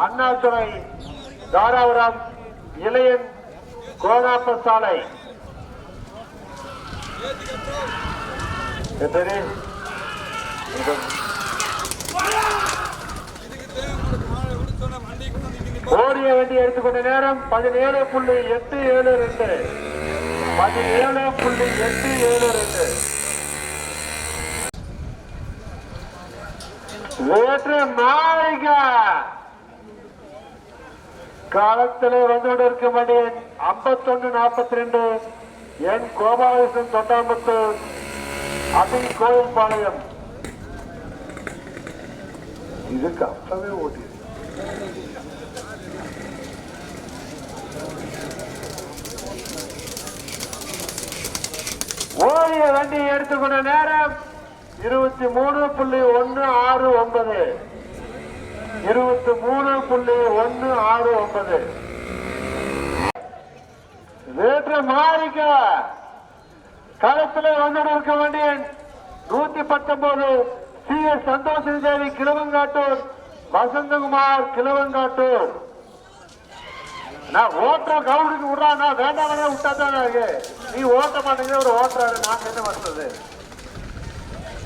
[SPEAKER 3] அண்ணாதுரை தாராபுரம் இளையன் கோணாப்ப சாலை. ஓடிய வண்டி எடுத்துக்கொண்ட நேரம் 17.872 17.872. வேற்று மாளிக காலத்திலே வந்தோடு மணியன் 5142 என் கோபாலகிருஷ்ணன் தொண்டாம்பத்தூர் அபின் கோயில் பாளையம். இதுக்கு அப்பவே ஓட்டி ஓடிய வண்டி எடுத்துக்கொண்ட நேரம் 23.169 23.169. வேற்று மாறிக்க களத்திலே வந்திருக்க வேண்டிய 119 CS சந்தோஷ் தேவி கிழவங்காட்டூர் வசந்தகுமார் கிழவங்காட்டூர். நான் ஓட்டுற கவுனுக்கு விடுறான் வேண்டாம் விட்டா தானே நீ ஓட்ட மாட்டேங்கிற ஒரு ஓட்டுறாரு நாங்க என்ன பண்றது.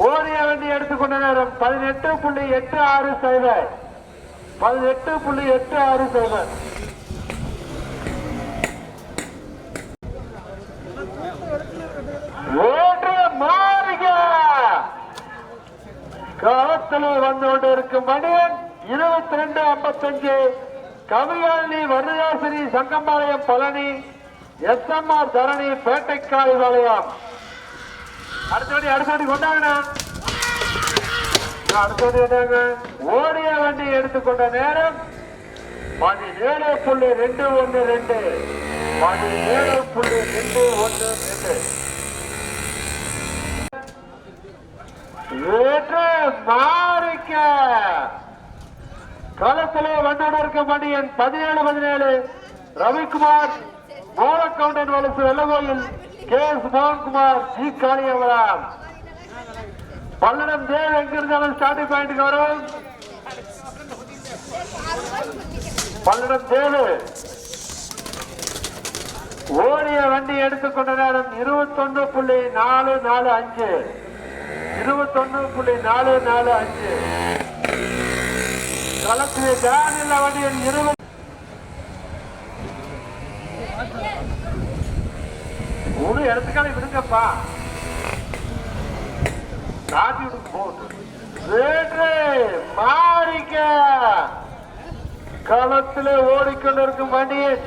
[SPEAKER 3] ஓடிய வண்டி எடுத்துக்கொண்ட நேரம் 18.860 18.860. ஓட்டு மாறுக களத்தில் வந்து கொண்டிருக்கும் மணியன் 22.55 கவியாளி வரதாசிரி சங்கம்பாளையம் பழனி SMR தரணி பேட்டைக்காய் பாளையம். அடுத்தபடி கொண்டாங்கண்ணா அடுத்தபடி ஓடிய வண்டி எடுத்துக்கொண்ட நேரம் 17.212 17.212. வேற்று மாறிக்க களத்திலே வந்தோடு மணியன் 17-17 ரவிக்குமார் மோலக்கவுண்டன் வலசு வெள்ளகோயில் KS மோகன்குமார் ஜி காளியவரம். பல்லடம் தேவ் எங்கிருந்தாலும் ஸ்டார்டிங் பாயிண்ட்க்கு வரும். பல்லடம் தேவ் ஓடிய வண்டி எடுத்துக்கொண்ட நேரம் 21.445 21.445. களத்திலே ஜானில் வண்டியின் 20 ஒரு இடத்துக்கான விடுங்கப்பா காட்டி விடுங்க போகுது. வேற்று மாறிக்க களத்திலே ஓடிக்கொண்டிருக்கும் வண்டியின்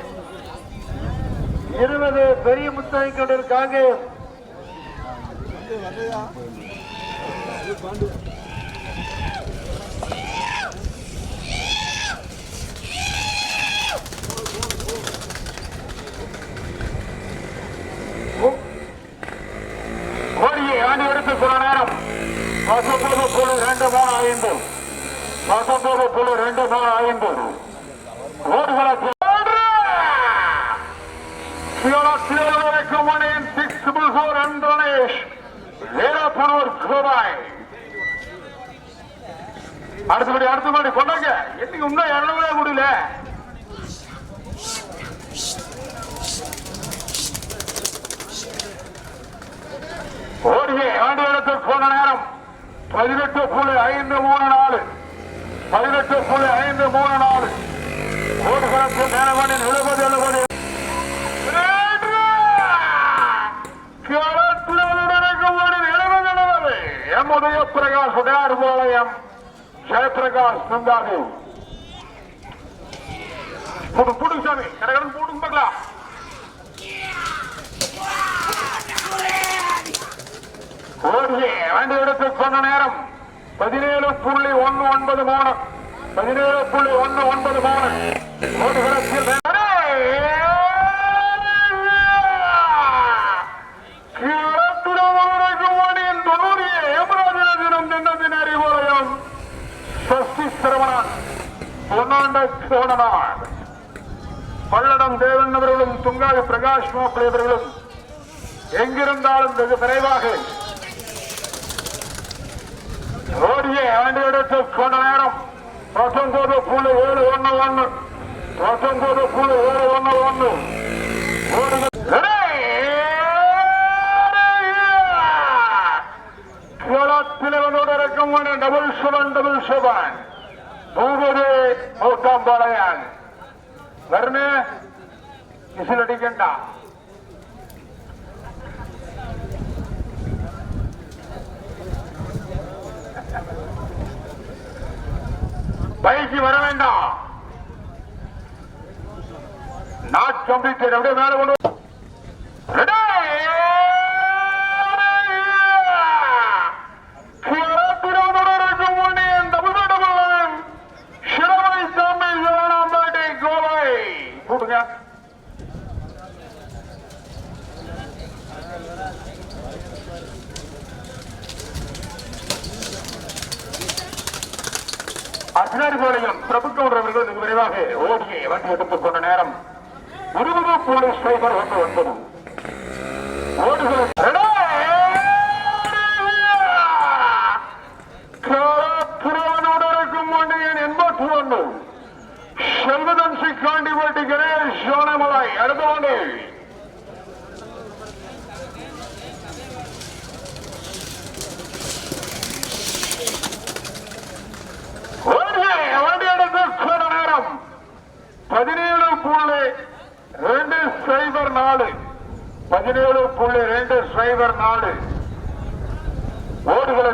[SPEAKER 3] 20 பெரிய முத்தாய் கொண்டிருக்காங்க. ஓடியை ஆண்டு எடுத்து சில நேரம் 19.235 19.235 ஓடுகளை மணியன் 644 அந்தனேஷ் வேலப்பனூர் கோபாய். அடுத்தபடி கொண்டாங்க. என்னைக்கு இன்னும் 200 முடியல.
[SPEAKER 1] போன நேரம் 18.534 18.534 ஓடுகளத்தில் நேரவனின் 70 எம்முடைய பிரகாஷ் உடையார்பாளையம் ஜெயபிரகாஷ் நந்தாது சாமி கடகடன் போடுங்க பார்க்கலாம். ஓடியே வேண்டிய இடத்துக்கு சொன்ன நேரம் 17.193 17.193 ஓடுகளத்தில் பல்லடம் தேவன் அவர்களும் துங்காவி பிரகாஷ் மாப்பிள்ளை அவர்களும் எங்கிருந்தாலும் வெகு விரைவாக ஓடிய வேண்டிய இடத்தில் கொண்ட நேரம் 19.711 19.711 டபுள் 7 பூபதி மௌத்தாம்பாளையான் வரனே விசில் அடிக்கண்டா. பைக்கு வர வேண்டாம். Not completed. அப்படியே மேல கொண்டு அர்ஜுனாரிபாளையம் பிரபுக்கவுண்டர் அவர்கள் மிக விரைவாக ஓடியை வண்டி எடுத்துக் கொண்ட நேரம் 20.09 ஓடுகள் வண்டியின் 81 செல்வதன்சி காண்டிபட்டி கணேஷ் சோனமலை அடுத்த வண்டி வண்டி எடுத்து கொண்ட நேரம் 17.204 17.204 ஓடுகளை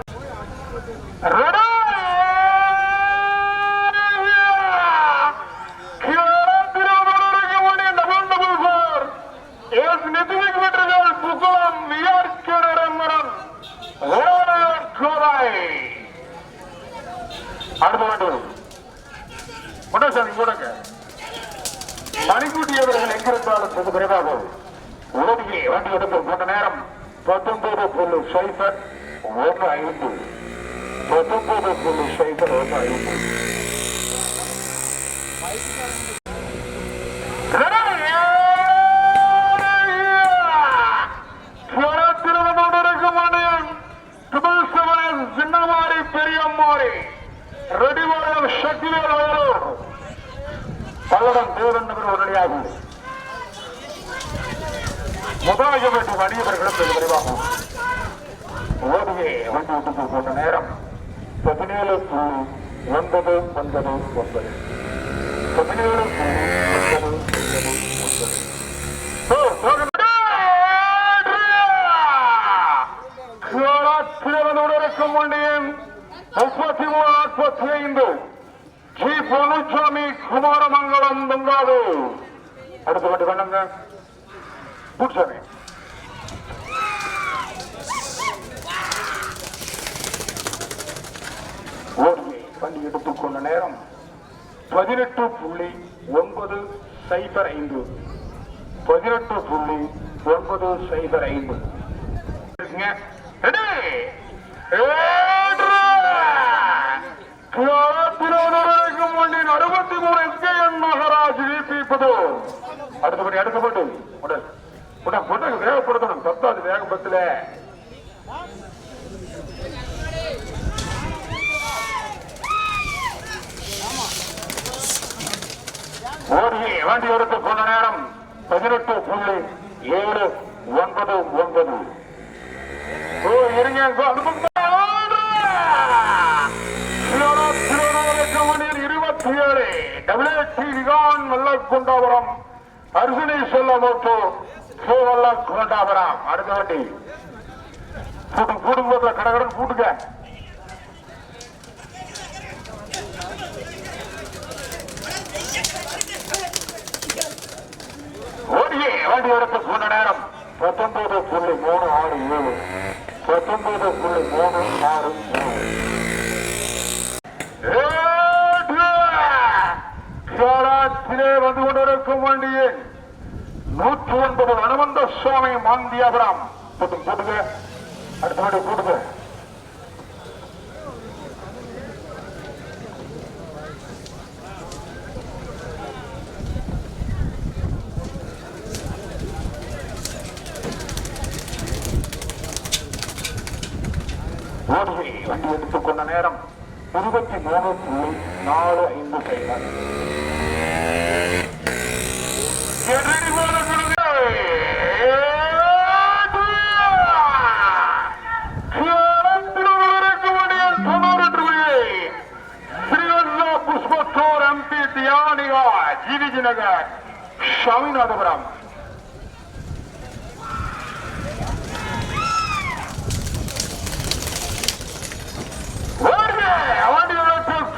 [SPEAKER 1] மணிக்கூட்டி அவர்கள் எங்கிருந்தாலும் வெகு விரைவாக ஓடியை வண்டி எடுத்து கொண்ட நேரம் 19.05 சின்னமாரி பெரியம்மாரி ரெடிவாளர் சக்திவேல் வயலூர் பல்லடம் தேவன் நகர் உடனடியாகும் முதலாளிபட்டி வணிகர்களும் வெகு விரைவாகும் ஓடியை வண்டி எடுத்து கொண்ட நேரம் 17.999 வண்டியின் 33.45 ஜி பொன்னுச்சாமி குமாரமங்கலம் தொங்காது அடுத்த வண்டி பண்ணுங்க பூச்சாமி ஓடியை வண்டி எடுத்துக் கொண்ட நேரம் 18.905 18.905 மகாராஜ் அடுத்தபடி அடுத்தப்பட்டு வேகப்படுத்தணும் தப்பாது வேகப்பத்துல ஓடியை வண்டி எடுத்து கொண்ட நேரம் 18.799 இருங்க கான் வெள்ளக்குண்டாபுரம் அர்ஜுனி செல்ல மோட்டு வெள்ளக்குண்டாபுரம். அடுத்த வண்டி கூட்டு போதுல கடகடன் கூட்டுங்க. ஓடியே வண்டி எடுத்து போன நேரம் 19.367 19.367. வந்து கொண்டிருக்கும் வண்டியில் 109 அனுமந்த சுவாமி மாந்தியாபுரம். போட்டுங்க அடுத்த வண்டி கூட்டுங்க. வண்டி எடுத்துக் கொண்ட நேரம் 23.45. புஷ்பத்தூர் எம்பி தியானிகா ஜிவிஜி நகர் சாமிநாதபுரம்.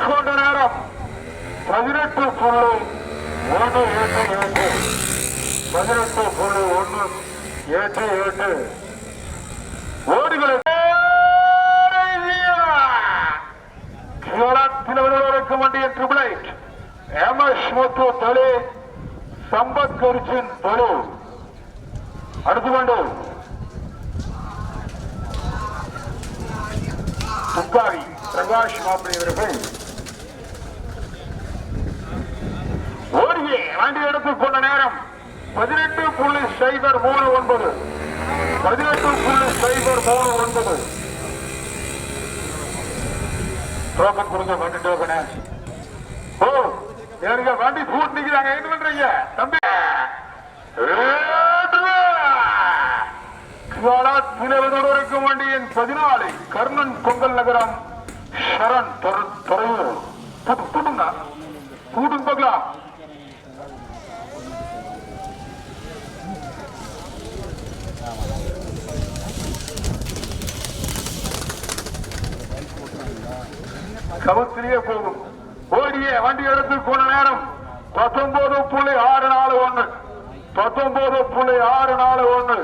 [SPEAKER 1] கொண்ட நேரம் 18.177 ஓடுகளை வண்டியின் ட்ரிபிள் எயிட் எம்எஸ் முத்து தொழு சம்பத் கரிச்சின் தொழு. அடுத்து கொண்டு துக்காவி பிரகாஷ் மாப்பிள்ளை அவர்கள் ஓடியே வண்டி எடுத்துக் கொண்ட நேரம் 18.039 18.039. டோக்கன் கொடுங்க வண்டி டோக்கன. ஓ எனக்கு வண்டி கூட்டு நிக்கிறாங்க. என்ன பண்றீங்க தம்பி? இருக்கும் வண்டியின் 14 கர்ணன் பொங்கல் நகரம் சரண் துறையூர். கூட்டுங்க கூட்டுங்க பார்க்கலாம். கவத்திலேயே போகும். ஓடிய வண்டி எடுத்து போன நேரம் 19.641 19.641.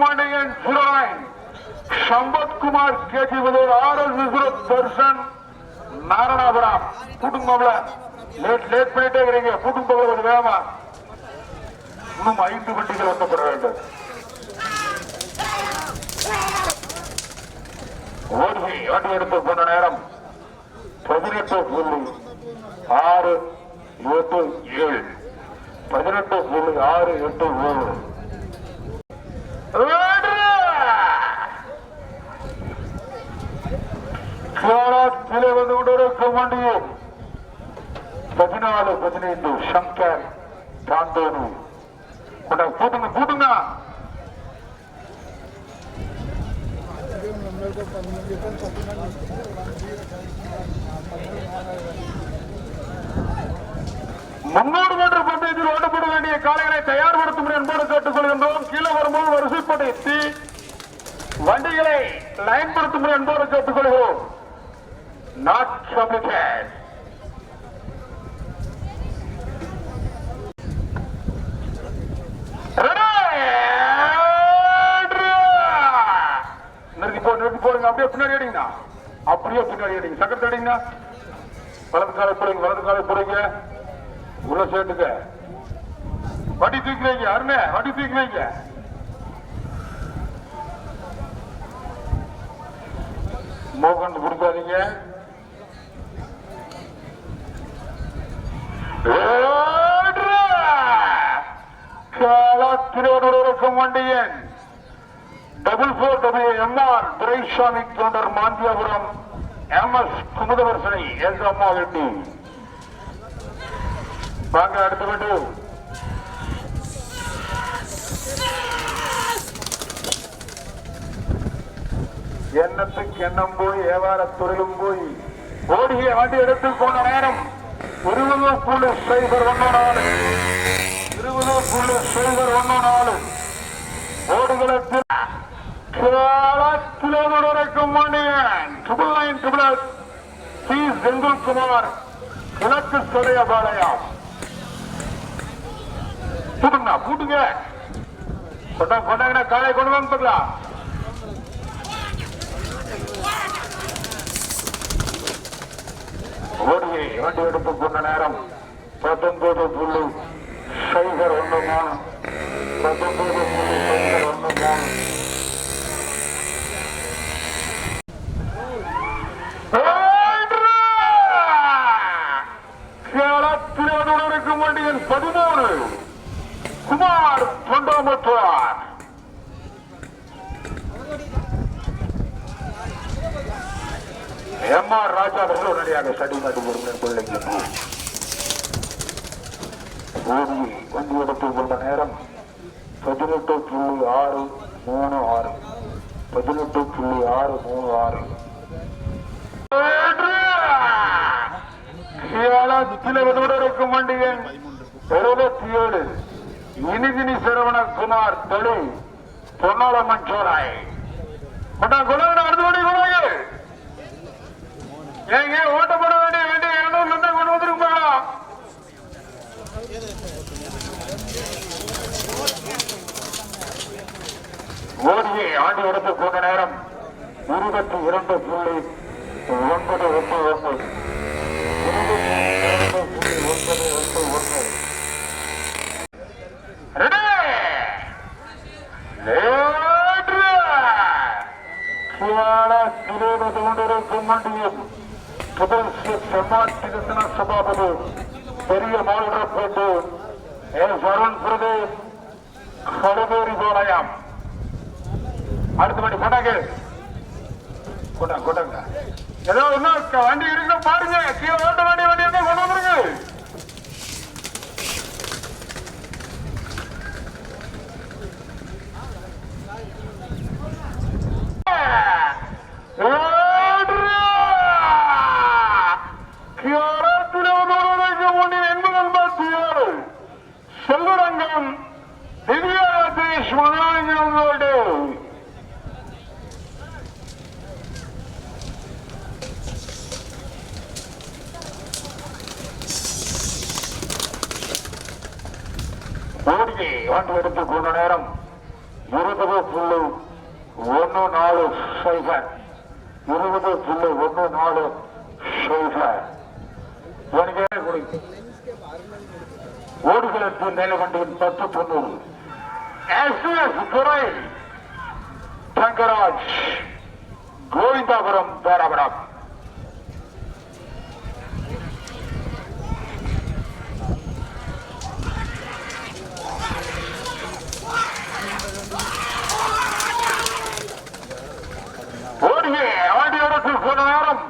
[SPEAKER 1] வண்டியின் சம்பத்குமார் கேஜி தர்ஷன் நாரணாபுரம். கூட்டுங்க லேட் பண்ணிட்டே இருக்கிறீங்க. கூட்டும் போகிறது வேகமா. இன்னும் 5 வண்டிகள் வந்தப்பட வேண்டும். ஓடி வண்டி எடுத்து போன நேரம் 18.687 18.687. வந்து கொண்டிருக்கும் வண்டியில் 14-15 சங்கர் தாந்தோனு. கூட்டுங்க கூட்டுங்க. முன்னூறு மீட்டர் பந்தயத்தில் ஓட்டப்பட வேண்டிய காலைகளை தயார்படுத்தும் என்போடு கேட்டுக்கொள்கின்றோம். கீழே வரும்போது வரிசைப்படுத்தி வண்டிகளை லைன்படுத்தும் என்போடு கேட்டுக்கொள்கிறோம். Not submitted. நிறுத்தி போடுங்க. அப்படியே பின்னாடி அடிங்க. அப்படியே பின்னாடி அடிங்க. சக்கரத்தை அடிங்க. வலது காலை போடுங்க. வலது காலை போடுங்க. உள்ள சேர்த்துக்க. வண்டி தூக்கி வைங்க. அருமை வண்டி தூக்கி வைங்க. மோகன் கொடுக்காதீங்க. இருக்கும் வண்டியன் 44WMR துரைசாமி கவுண்டர் மாந்தியாபுரம் MS குமுதவர்சனை எஸ் அம்மா வெட்டி. வாங்க அடுத்த வண்டி. எண்ணத்துக்கு எண்ணம் போய் வியாபாரத்துறையும் போய் ஓடிய வண்டி எடுத்து போன நேரம் 20.014 20.014 ஓடுகளத்தில் கிலோமீட்டருக்கும் வண்டியன் 999 சி செந்தில்குமார் கிழக்கு சுரையபாளையம். பூட்டுங்க கொண்டாங்கன்னா காலை கொண்டு வந்துக்கலாம். ஓடியை வண்டி எடுத்து கொண்ட நேரம் 19.013 இருக்கும் வண்டியின் 13 குமார் தொண்டாமுத்தார். எம்ஆர் ராஜா அவர்கள் உடனடியாக சடி நாட்டு பிள்ளைங்க வண்டி எடுத்து கொண்ட நேரம் 18.636 18.636 இருக்கும் வண்டியின் 77 இனிதினி சரவணகுமார் தொழில் பொன்னாளம்மன் சோராய் ஏங்க ஓட்டப்பட வேண்டிய 200 கொண்டு வந்துருப்பாங்களா? ஓடியை ஆண்டு எடுத்து கொண்ட நேரம் 22.991 சபாபதி பெரிய மாவட்ட அருண் பிரதேஷ் கடவேரி பாளையம். அடுத்தபடி கொண்டாங்க ஏதோ இன்னும் வண்டி இருக்கு பாருங்க. கீழே ஓட்ட வேண்டிய வண்டி இருந்தா கொண்டு வந்துருங்க. செல்வரங்கம் திவ்யாதேஷ் மகாஜனோடு ஓடியை வண்டி எடுத்து கொண்ட நேரம் 20.140 20.140 ஓடுகளத்தில் மேல வண்டியின் 10.90 துறை தங்கராஜ் கோவிந்தாபுரம் தாராபுரம். ஓடியே ஆண்டியோடத்தில் போன நேரம்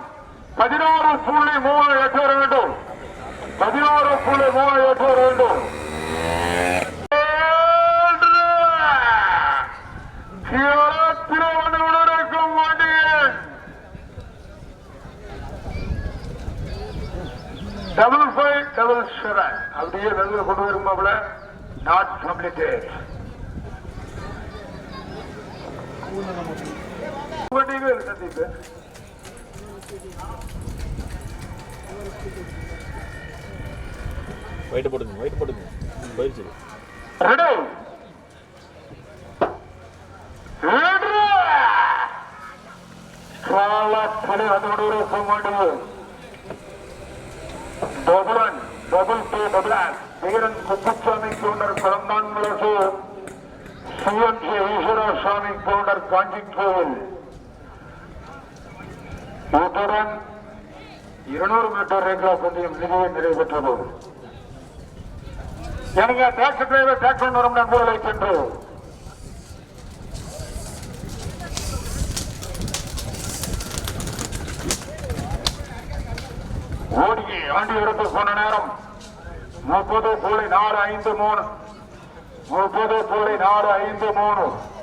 [SPEAKER 1] 16.382 16.382 5577 அப்படியே வெளியில கொண்டு வருமாப்ல நாட் கம்ப்ளீட்டட். சந்திப்பு
[SPEAKER 2] வெயிட் போடுங்க போயிடுச்சு.
[SPEAKER 1] குப்புசாமி கவுண்டர் பிறந்தான்மலசு சிஎம்சி ஈஸ்வரசாமி கவுண்டர் காஞ்சி கோவில். இத்துடன் 200 மீட்டர் ரேக்லா பந்தயம் நிதியை நிறைவேற்றது. எனக்கு டாக்ஸி டிரைவர் டாக்ஸி வரும் நண்பர்களை சென்று ஓடியை ஆண்டி எடுத்து போன நேரம் 30.453 30.453